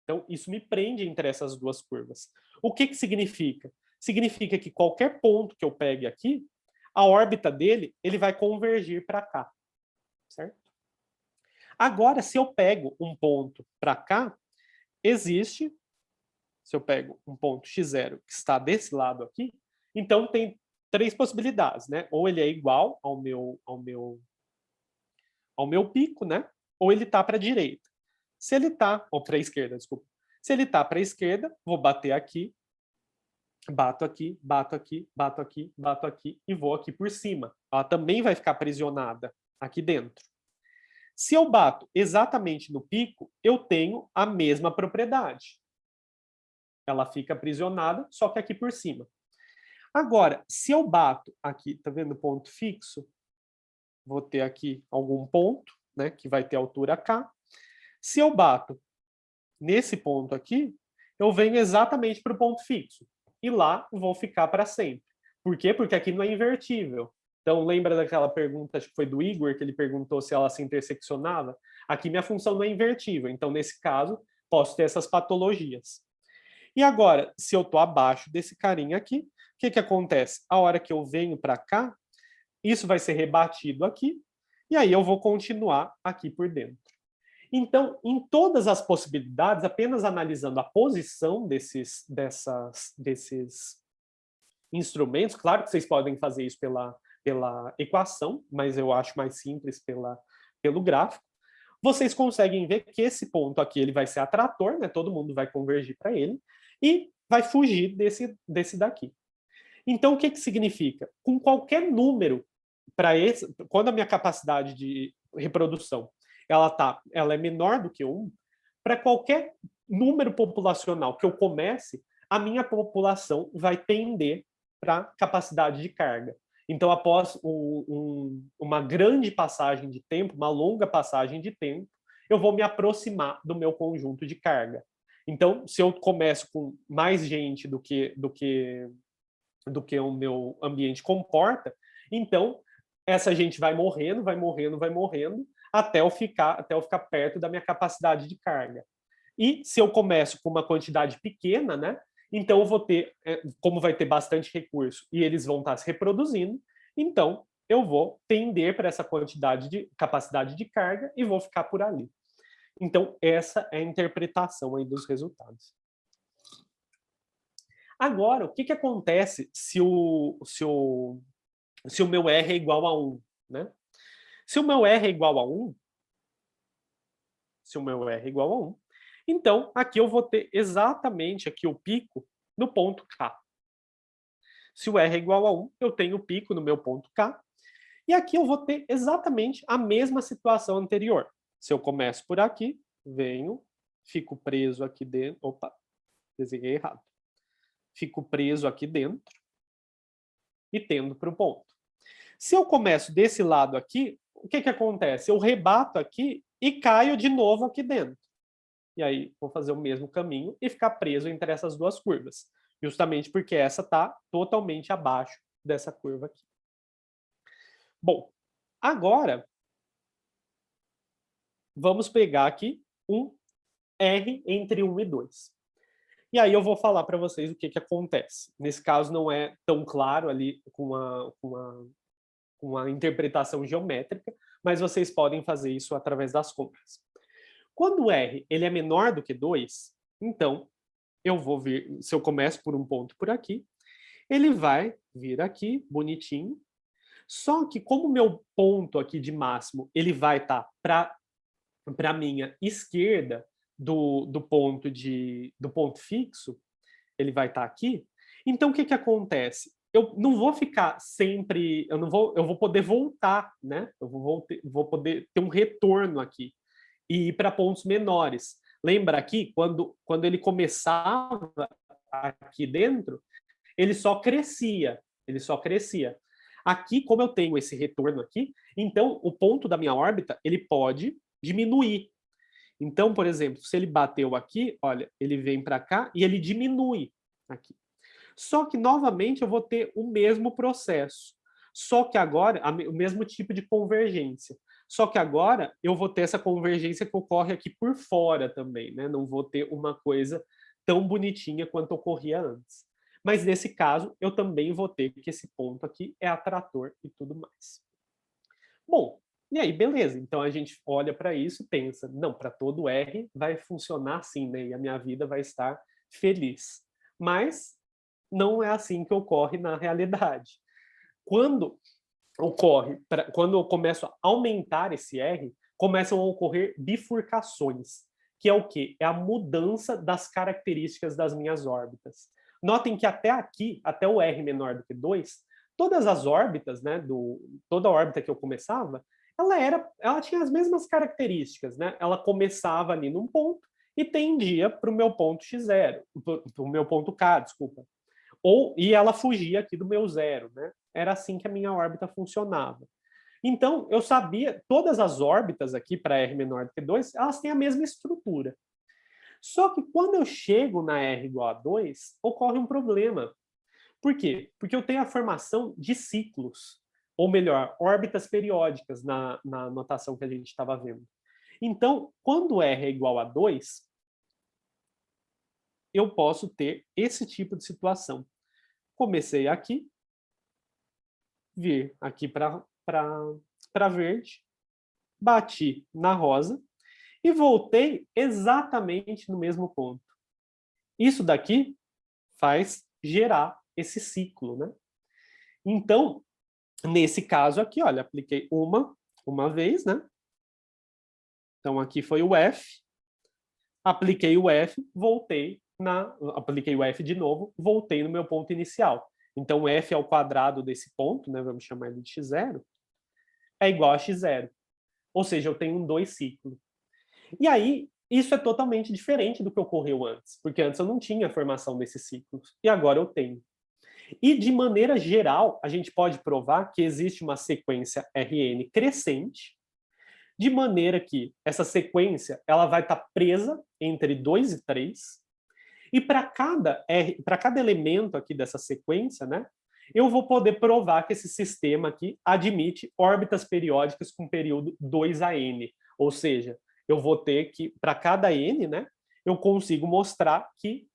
Então, isso me prende entre essas duas curvas. O que significa? Significa que qualquer ponto que eu pegue aqui, a órbita dele, ele vai convergir para cá. Certo? Agora, se eu pego um ponto para cá, existe, se eu pego um ponto x0 que está desse lado aqui, então tem 3 possibilidades, né? Ou ele é igual ao meu pico, né? Ou ele está para a direita. Se ele está, ou para a esquerda, desculpa. Se ele está para a esquerda, vou bater aqui, bato aqui, bato aqui, bato aqui, bato aqui e vou aqui por cima. Ela também vai ficar aprisionada aqui dentro. Se eu bato exatamente no pico, eu tenho a mesma propriedade. Ela fica aprisionada, só que aqui por cima. Agora, se eu bato aqui, tá vendo o ponto fixo? Vou ter aqui algum ponto, né, que vai ter altura K. Se eu bato nesse ponto aqui, eu venho exatamente para o ponto fixo. E lá vou ficar para sempre. Por quê? Porque aqui não é invertível. Então, lembra daquela pergunta, acho que foi do Igor, que ele perguntou se ela se interseccionava? Aqui minha função não é invertível. Então, nesse caso, posso ter essas patologias. E agora, se eu estou abaixo desse carinha aqui, o que acontece? A hora que eu venho para cá, isso vai ser rebatido aqui, e aí eu vou continuar aqui por dentro. Então, em todas as possibilidades, apenas analisando a posição desses instrumentos, claro que vocês podem fazer isso pela equação, mas eu acho mais simples pelo gráfico, vocês conseguem ver que esse ponto aqui ele vai ser atrator, né? Todo mundo vai convergir para ele, e vai fugir desse daqui. Então, o que significa? Com qualquer número, quando a minha capacidade de reprodução ela é menor do que 1, para qualquer número populacional que eu comece, a minha população vai tender para capacidade de carga. Então, após uma grande passagem de tempo, uma longa passagem de tempo, eu vou me aproximar do meu conjunto de carga. Então, se eu começo com mais gente do que o meu ambiente comporta, então essa gente vai morrendo, até eu ficar perto da minha capacidade de carga. E se eu começo com uma quantidade pequena, né? Então eu vou ter, como vai ter bastante recurso e eles vão estar se reproduzindo, então eu vou tender para essa quantidade de capacidade de carga e vou ficar por ali. Então essa é a interpretação aí dos resultados. Agora, o que acontece se o meu R é igual a 1? Né? Se o meu R é igual a 1, então aqui eu vou ter exatamente aqui o pico no ponto K. Se o R é igual a 1, eu tenho o pico no meu ponto K. E aqui eu vou ter exatamente a mesma situação anterior. Se eu começo por aqui, venho, fico preso aqui dentro. Opa, desenhei errado. fico preso aqui dentro e tendo para o ponto. Se eu começo desse lado aqui, o que acontece? Eu rebato aqui e caio de novo aqui dentro. E aí vou fazer o mesmo caminho e ficar preso entre essas duas curvas. Justamente porque essa está totalmente abaixo dessa curva aqui. Bom, agora vamos pegar aqui um R entre 1 e 2. E aí eu vou falar para vocês o que acontece. Nesse caso não é tão claro ali com a interpretação geométrica, mas vocês podem fazer isso através das contas. Quando o R ele é menor do que 2, então eu vou vir, se eu começo por um ponto por aqui, ele vai vir aqui, bonitinho. Só que como o meu ponto aqui de máximo, ele vai estar para a minha esquerda do ponto fixo, ele vai estar aqui. Então o que acontece? Eu não vou ficar sempre, eu vou poder voltar, né? Eu vou poder ter um retorno aqui e ir para pontos menores. Lembra aqui, quando ele começava aqui dentro, ele só crescia. Aqui, como eu tenho esse retorno aqui, então o ponto da minha órbita, ele pode diminuir. Então, por exemplo, se ele bateu aqui, olha, ele vem para cá e ele diminui aqui. Só que, novamente, eu vou ter o mesmo processo. Só que agora, o mesmo tipo de convergência. Só que agora eu vou ter essa convergência que ocorre aqui por fora também, né? Não vou ter uma coisa tão bonitinha quanto ocorria antes. Mas nesse caso, eu também vou ter que esse ponto aqui é atrator e tudo mais. Bom, e aí, beleza. Então a gente olha para isso e pensa, não, para todo R vai funcionar assim, né? E a minha vida vai estar feliz. Mas não é assim que ocorre na realidade. Quando eu começo a aumentar esse R, começam a ocorrer bifurcações, que é o quê? É a mudança das características das minhas órbitas. Notem que até aqui, até o R menor do que 2, todas as órbitas, né, toda a órbita que eu começava, ela tinha as mesmas características, né? Ela começava ali num ponto e tendia para o meu ponto x0, para o meu ponto K, desculpa. E ela fugia aqui do meu zero, né? Era assim que a minha órbita funcionava. Então, eu sabia, todas as órbitas aqui para R menor do que 2, elas têm a mesma estrutura. Só que quando eu chego na R igual a 2, ocorre um problema. Por quê? Porque eu tenho a formação de ciclos, ou melhor, órbitas periódicas na notação que a gente estava vendo. Então, quando R é igual a 2, eu posso ter esse tipo de situação. Comecei aqui, vir aqui para verde, bati na rosa e voltei exatamente no mesmo ponto. Isso daqui faz gerar esse ciclo, né? Então, nesse caso aqui, olha, apliquei uma vez, né? Então aqui foi o F, apliquei o F, apliquei o F de novo, voltei no meu ponto inicial. Então, f ao quadrado desse ponto, né, vamos chamar ele de x0, é igual a x0. Ou seja, eu tenho um 2 ciclo. E aí, isso é totalmente diferente do que ocorreu antes, porque antes eu não tinha a formação desses ciclos, e agora eu tenho. E, de maneira geral, a gente pode provar que existe uma sequência Rn crescente, de maneira que essa sequência ela vai estar presa entre 2 e 3, e para cada elemento aqui dessa sequência, né, eu vou poder provar que esse sistema aqui admite órbitas periódicas com período 2 a n. Ou seja, eu vou ter que, para cada n, né, eu consigo mostrar que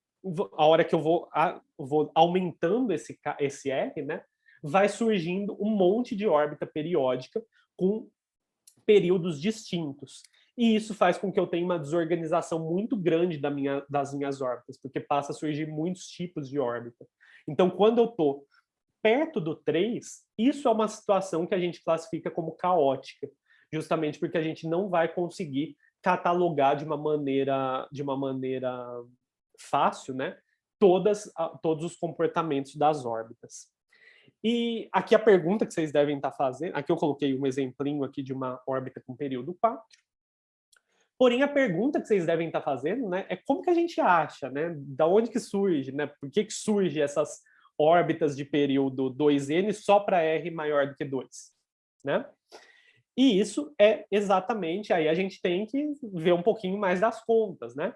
a hora que eu vou aumentando esse R, né, vai surgindo um monte de órbita periódica com períodos distintos. E isso faz com que eu tenha uma desorganização muito grande das minhas órbitas, porque passa a surgir muitos tipos de órbita. Então, quando eu estou perto do 3, isso é uma situação que a gente classifica como caótica, justamente porque a gente não vai conseguir catalogar de uma maneira fácil, né, todos os comportamentos das órbitas. E aqui a pergunta que vocês devem estar fazendo, aqui eu coloquei um exemplinho aqui de uma órbita com período 4. Porém, a pergunta que vocês devem estar fazendo, né, é como que a gente acha, né? Da onde que surge, né? Por que surge essas órbitas de período 2n só para R maior do que 2, né? E isso é exatamente, aí a gente tem que ver um pouquinho mais das contas, né?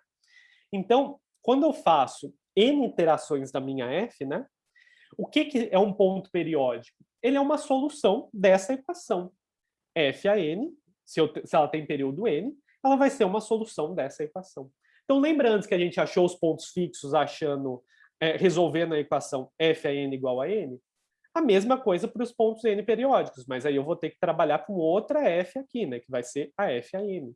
Então, quando eu faço n iterações da minha f, né? O que é um ponto periódico? Ele é uma solução dessa equação. F a n, se ela tem período n, ela vai ser uma solução dessa equação. Então, lembra antes que a gente achou os pontos fixos resolvendo a equação f a n igual a n? A mesma coisa para os pontos n periódicos, mas aí eu vou ter que trabalhar com outra f aqui, né, que vai ser a f a n.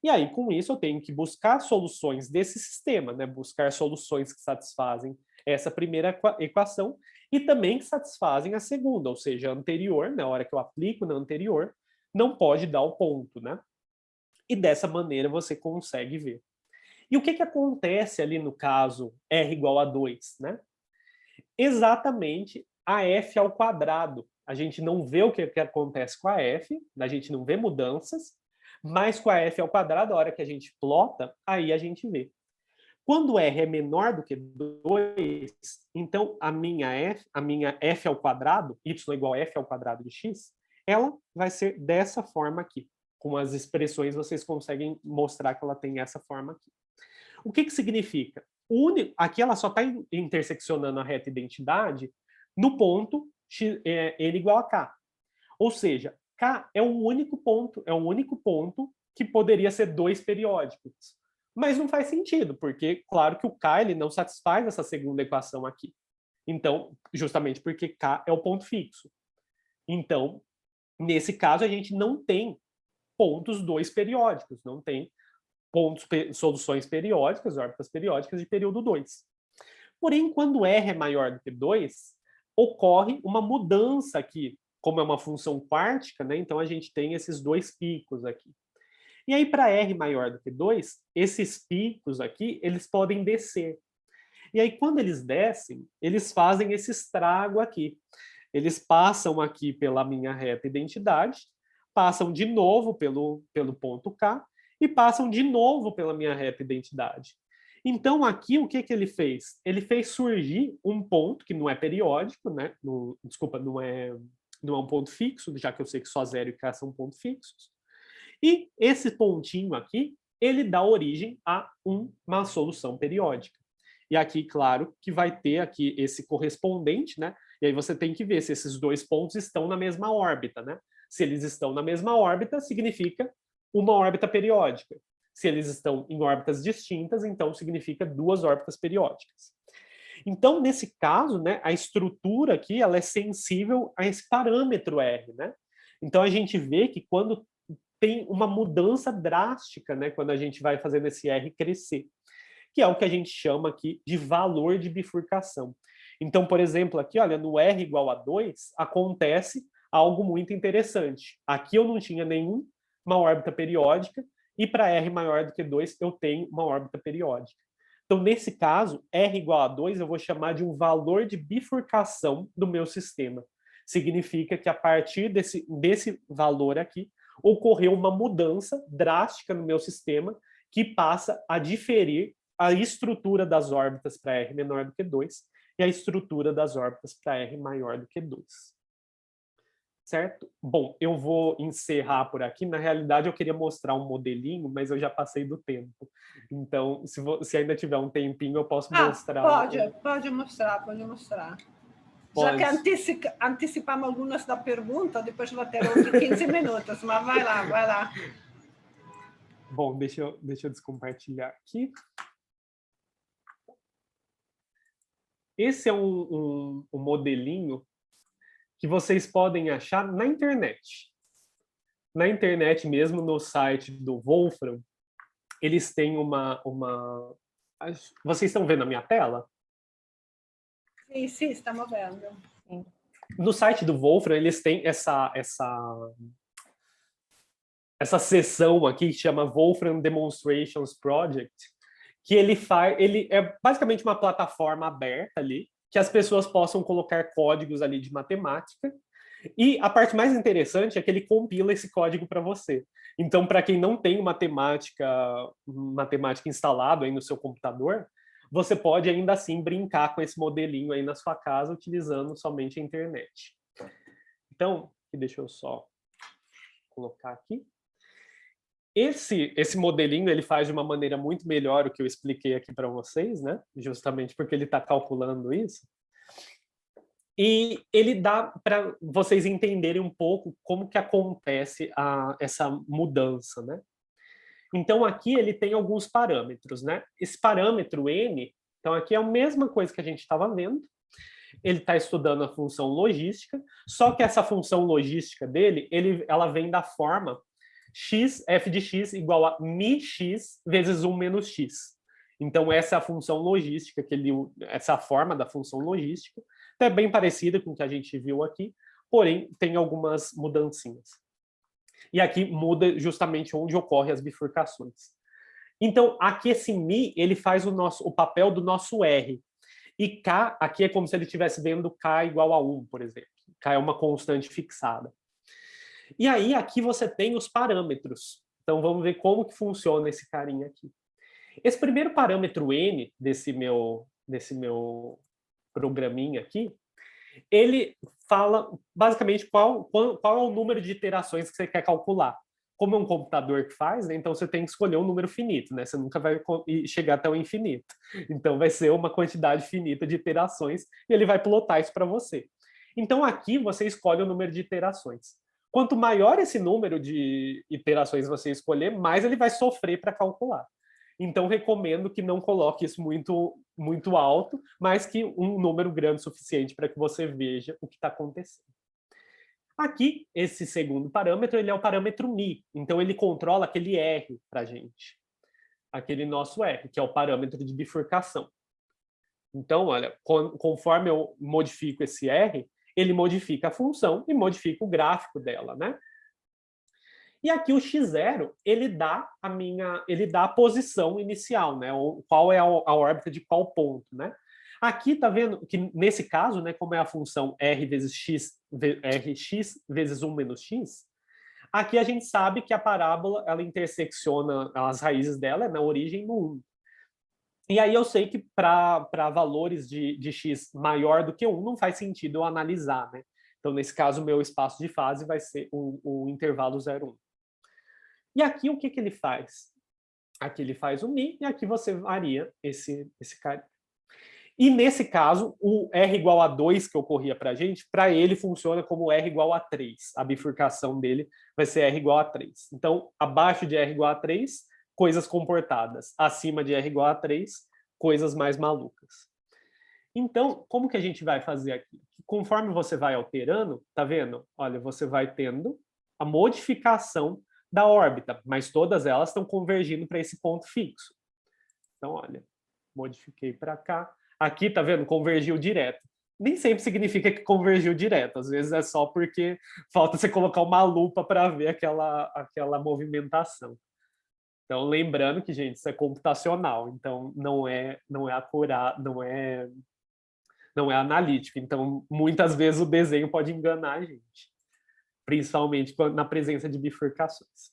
E aí, com isso, eu tenho que buscar soluções desse sistema, né, buscar soluções que satisfazem essa primeira equação e também que satisfazem a segunda, ou seja, a anterior, na hora que eu aplico na anterior, não pode dar o ponto, né? E dessa maneira você consegue ver. E o que acontece ali no caso R igual a 2, né? Exatamente a f ao quadrado. A gente não vê o que acontece com a f, a gente não vê mudanças, mas com a f ao quadrado, a hora que a gente plota, aí a gente vê. Quando R é menor do que 2, então a minha f ao quadrado, y igual a f ao quadrado de x, ela vai ser dessa forma aqui. Com as expressões vocês conseguem mostrar que ela tem essa forma aqui. O que significa? Aqui ela só está interseccionando a reta identidade no ponto n igual a k. Ou seja, k é um único ponto que poderia ser 2 periódicos. Mas não faz sentido, porque claro que o k ele não satisfaz essa segunda equação aqui. Então, justamente porque k é o ponto fixo. Então, nesse caso, a gente não tem pontos 2 periódicos, não tem soluções periódicas, órbitas periódicas de período 2. Porém, quando R é maior do que 2, ocorre uma mudança aqui. Como é uma função quártica, né? Então a gente tem esses 2 picos aqui. E aí, para R maior do que 2, esses picos aqui, eles podem descer. E aí, quando eles descem, eles fazem esse estrago aqui. Eles passam aqui pela minha reta identidade, passam de novo pelo ponto K e passam de novo pela minha reta identidade. Então, aqui, o que ele fez? Ele fez surgir um ponto que não é periódico, né? Desculpa, não é um ponto fixo, já que eu sei que só 0 e K são pontos fixos. E esse pontinho aqui, ele dá origem a uma solução periódica. E aqui, claro, que vai ter aqui esse correspondente, né? E aí você tem que ver se esses 2 pontos estão na mesma órbita, né? Se eles estão na mesma órbita, significa uma órbita periódica. Se eles estão em órbitas distintas, então significa 2 órbitas periódicas. Então, nesse caso, né, a estrutura aqui ela é sensível a esse parâmetro R, né? Então a gente vê que quando tem uma mudança drástica, né, quando a gente vai fazendo esse R crescer, que é o que a gente chama aqui de valor de bifurcação. Então, por exemplo, aqui, olha, no R igual a 2, acontece algo muito interessante. Aqui eu não tinha nenhuma órbita periódica, e para R maior do que 2, eu tenho uma órbita periódica. Então, nesse caso, R igual a 2, eu vou chamar de um valor de bifurcação do meu sistema. Significa que a partir desse valor aqui, ocorreu uma mudança drástica no meu sistema que passa a diferir a estrutura das órbitas para R menor do que 2 e a estrutura das órbitas para R maior do que 2. Certo? Bom, eu vou encerrar por aqui. Na realidade, eu queria mostrar um modelinho, mas eu já passei do tempo. Então, se ainda tiver um tempinho, eu posso mostrar. Pode mostrar. Pode. Já que antecipamos algumas da pergunta, depois vou ter outros 15 minutos, mas vai lá. Bom, deixa eu descompartilhar aqui. Esse é um modelinho que vocês podem achar na internet. Na internet mesmo, no site do Wolfram, eles têm uma... Vocês estão vendo a minha tela? Sim, estamos vendo. Sim. No site do Wolfram, eles têm essa seção aqui que chama Wolfram Demonstrations Project, que ele é basicamente uma plataforma aberta ali, que as pessoas possam colocar códigos ali de matemática, E a parte mais interessante é que ele compila esse código para você. Então, para quem não tem matemática instalado aí no seu computador, você pode ainda assim brincar com esse modelinho aí na sua casa utilizando somente a internet. Então, deixa eu só colocar aqui. Esse modelinho ele faz de uma maneira muito melhor o que eu expliquei aqui para vocês, né? Justamente porque ele está calculando isso. E ele dá para vocês entenderem um pouco como que acontece essa mudança, né? Então, aqui ele tem alguns parâmetros, né? Esse parâmetro n, então aqui é a mesma coisa que a gente estava vendo. Ele está estudando a função logística, só que essa função logística dele, ela vem da forma f de x igual a μx vezes 1 menos x. Então, essa é a função logística, essa forma da função logística. É bem parecida com o que a gente viu aqui, porém tem algumas mudancinhas. E aqui muda justamente onde ocorrem as bifurcações. Então, aqui esse mi, ele faz o papel do nosso R. E K, aqui é como se ele estivesse vendo K igual a 1, por exemplo. K é uma constante fixada. E aí, aqui você tem os parâmetros. Então, vamos ver como que funciona esse carinha aqui. Esse primeiro parâmetro N desse meu programinha aqui, ele fala basicamente qual é o número de iterações que você quer calcular. Como é um computador que faz, né, então você tem que escolher um número finito, né? Você nunca vai chegar até o infinito. Então vai ser uma quantidade finita de iterações e ele vai plotar isso para você. Então aqui você escolhe o número de iterações. Quanto maior esse número de iterações você escolher, mais ele vai sofrer para calcular. Então, recomendo que não coloque isso muito alto, mas que um número grande o suficiente para que você veja o que está acontecendo. Aqui, esse segundo parâmetro, ele é o parâmetro mi. Então, ele controla aquele R para a gente. Aquele nosso R, que é o parâmetro de bifurcação. Então, olha, conforme eu modifico esse R, ele modifica a função e modifica o gráfico dela, né? E aqui o x0, ele dá a posição inicial, né? Qual é a órbita de qual ponto, né? Aqui tá vendo que nesse caso, né, como é a função r vezes x, rx vezes 1 menos x, aqui a gente sabe que a parábola ela intersecciona as raízes dela na origem no 1. E aí eu sei que para valores de x maior do que 1 não faz sentido eu analisar, né? Então, nesse caso, o meu espaço de fase vai ser o intervalo 0,1. E aqui o que ele faz? Aqui ele faz o mi, e aqui você varia esse carinha. E nesse caso, o R igual a 2 que ocorria para a gente, para ele funciona como R igual a 3. A bifurcação dele vai ser R igual a 3. Então, abaixo de R igual a 3, coisas comportadas. Acima de R igual a 3, coisas mais malucas. Então, como que a gente vai fazer aqui? Conforme você vai alterando, tá vendo? Olha, você vai tendo a modificação da órbita, mas todas elas estão convergindo para esse ponto fixo. Então, olha, modifiquei para cá. Aqui, tá vendo? Convergiu direto. Nem sempre significa que convergiu direto. Às vezes é só porque falta você colocar uma lupa para ver aquela movimentação. Então, lembrando que, gente, isso é computacional. Então, não é acurado, não é analítico. Então, muitas vezes o desenho pode enganar a gente, principalmente na presença de bifurcações.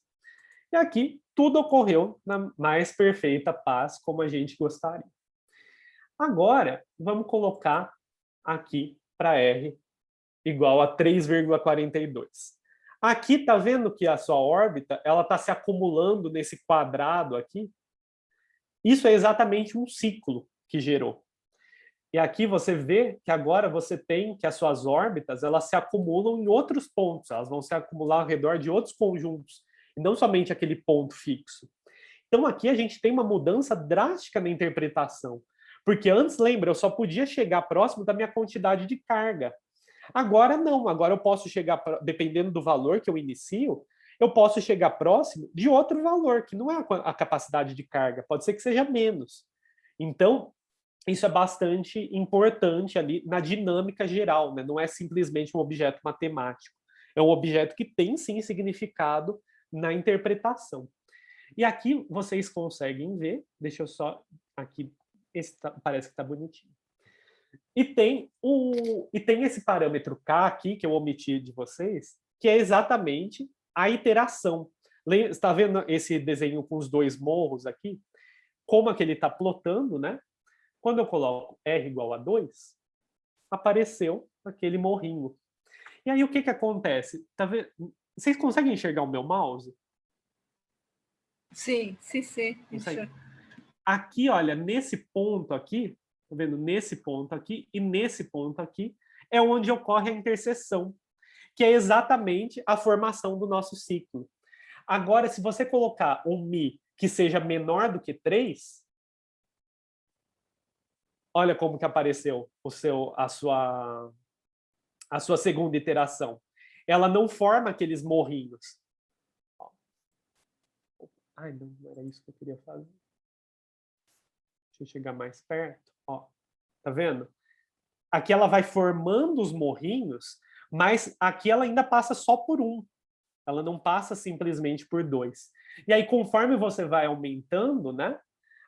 E aqui, tudo ocorreu na mais perfeita paz, como a gente gostaria. Agora, vamos colocar aqui para R igual a 3,42. Aqui, está vendo que a sua órbita ela está se acumulando nesse quadrado aqui? Isso é exatamente um ciclo que gerou. E aqui você vê que agora você tem que as suas órbitas elas se acumulam em outros pontos, elas vão se acumular ao redor de outros conjuntos, e não somente aquele ponto fixo. Então aqui a gente tem uma mudança drástica na interpretação, porque antes, lembra, eu só podia chegar próximo da minha quantidade de carga. Agora não, agora eu posso chegar, dependendo do valor que eu inicio, eu posso chegar próximo de outro valor, que não é a capacidade de carga, pode ser que seja menos. Então, isso é bastante importante ali na dinâmica geral, né? Não é simplesmente um objeto matemático. É um objeto que tem, sim, significado na interpretação. E aqui vocês conseguem ver, deixa eu só... Aqui, parece que está bonitinho. E tem esse parâmetro K aqui, que eu omiti de vocês, que é exatamente a iteração. Está vendo esse desenho com os dois morros aqui? Como é que ele está plotando, né? Quando eu coloco R igual a 2, apareceu aquele morrinho. E aí o que acontece? Tá vendo? Vocês conseguem enxergar o meu mouse? Sim, sim, sim. Consegue? Aqui, olha, nesse ponto aqui, tá vendo? Nesse ponto aqui e nesse ponto aqui é onde ocorre a interseção, que é exatamente a formação do nosso ciclo. Agora, se você colocar um Mi que seja menor do que 3, olha como que apareceu a sua segunda iteração. Ela não forma aqueles morrinhos. Ai, não era isso que eu queria fazer. Deixa eu chegar mais perto. Ó, tá vendo? Aqui ela vai formando os morrinhos, mas aqui ela ainda passa só por um. Ela não passa simplesmente por 2. E aí, conforme você vai aumentando, né?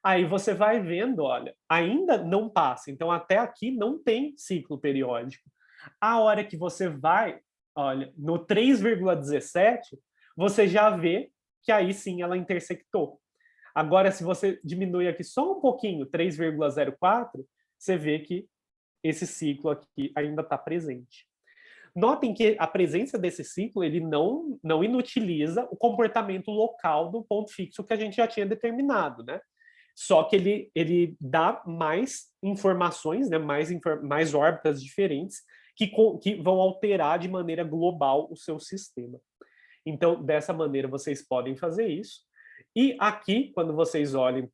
Aí você vai vendo, olha, ainda não passa. Então, até aqui não tem ciclo periódico. A hora que você vai, olha, no 3,17, você já vê que aí sim ela intersectou. Agora, se você diminui aqui só um pouquinho, 3,04, você vê que esse ciclo aqui ainda está presente. Notem que a presença desse ciclo ele não inutiliza o comportamento local do ponto fixo que a gente já tinha determinado, né? Só que ele dá mais informações, né? mais órbitas diferentes que vão alterar de maneira global o seu sistema. Então, dessa maneira, vocês podem fazer isso. E aqui, quando vocês olhem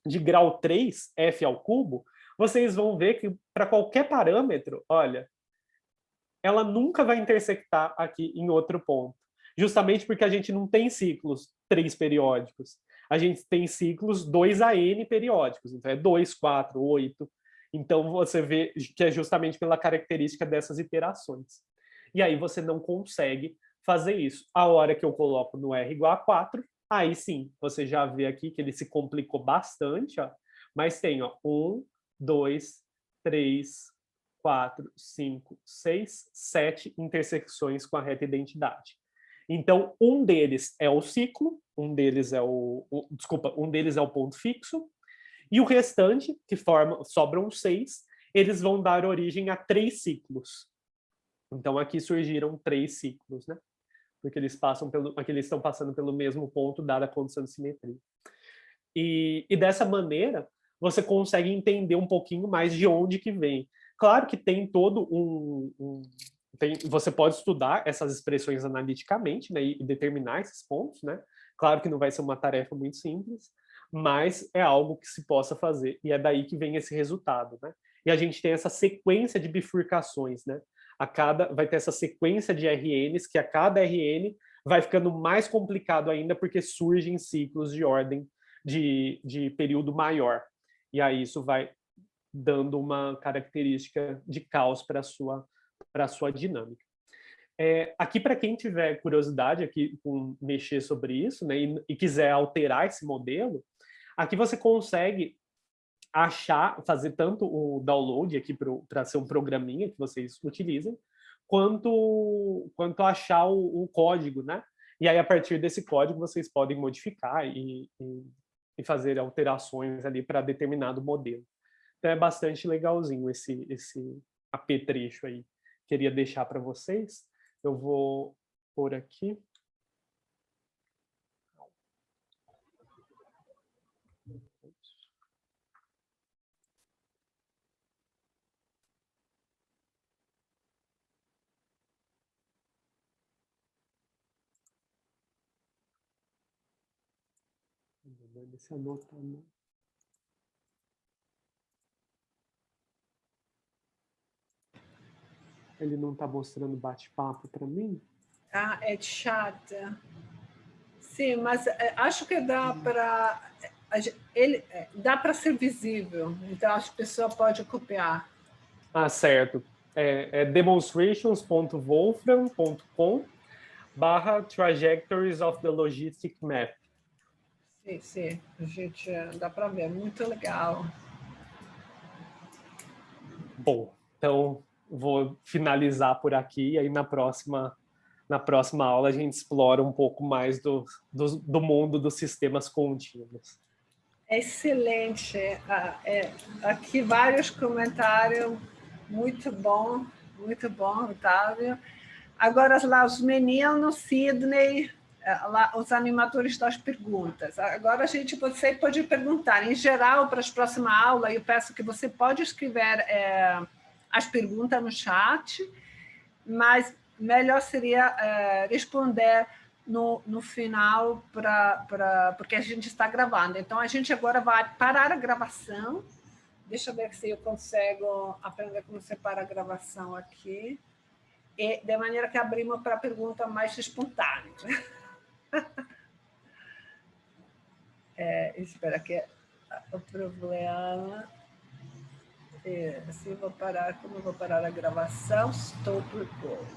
de grau 3, f ao cubo, vocês vão ver que para qualquer parâmetro, olha, ela nunca vai intersectar aqui em outro ponto. Justamente porque a gente não tem ciclos 3 periódicos. A gente tem ciclos 2 a n periódicos. Então é 2, 4, 8. Então você vê que é justamente pela característica dessas iterações. E aí você não consegue fazer isso. A hora que eu coloco no R igual a 4, aí sim, você já vê aqui que ele se complicou bastante, ó. Mas tem, ó, 1, 2, 3, 4, 5, 6, 7 intersecções com a reta identidade. Então, um deles é o ciclo, um deles é um deles é o ponto fixo, e o restante, que sobram 6, eles vão dar origem a 3 ciclos. Então, aqui surgiram 3 ciclos, né? Porque eles estão passando pelo mesmo ponto, dada a condição de simetria. E dessa maneira, você consegue entender um pouquinho mais de onde que vem. Claro que tem todo você pode estudar essas expressões analiticamente, né, e determinar esses pontos, né? Claro que não vai ser uma tarefa muito simples, mas é algo que se possa fazer, e é daí que vem esse resultado, né? E a gente tem essa sequência de bifurcações, né? Vai ter essa sequência de RNs, que a cada RN vai ficando mais complicado ainda, porque surgem ciclos de ordem de período maior. E aí isso vai dando uma característica de caos para a sua dinâmica. Aqui, para quem tiver curiosidade aqui com mexer sobre isso, né, e quiser alterar esse modelo, aqui você consegue fazer tanto o download aqui para ser um programinha que vocês utilizem, quanto achar o código, né? E aí, a partir desse código, vocês podem modificar e fazer alterações ali para determinado modelo. Então, é bastante legalzinho esse apetrecho aí. Queria deixar para vocês. Eu vou pôr aqui. Esse anotando. Ele não está mostrando bate-papo para mim? Ah, é chata. Sim, mas acho que dá para ser visível. Então acho que a pessoa pode copiar. Ah, certo. É demonstrations.wolfram.com/trajectories of the logistic map. Sim, sim. A gente dá para ver. Muito legal. Bom, então vou finalizar por aqui e aí na próxima aula a gente explora um pouco mais do mundo dos sistemas contínuos. Excelente. Aqui vários comentários. Muito bom, Otávio. Agora, lá, os meninos, Sidney, lá, os animadores das perguntas. Agora, você pode perguntar. Em geral, para as próximas aulas, eu peço que você pode escrever as perguntas no chat, mas melhor seria responder no final, porque a gente está gravando. Então, a gente agora vai parar a gravação. Deixa eu ver se eu consigo aprender como separar a gravação aqui. E, de maneira que abrimos para perguntas mais espontâneas. Espera que o problema... Se eu vou parar, como eu vou parar a gravação? Stop record.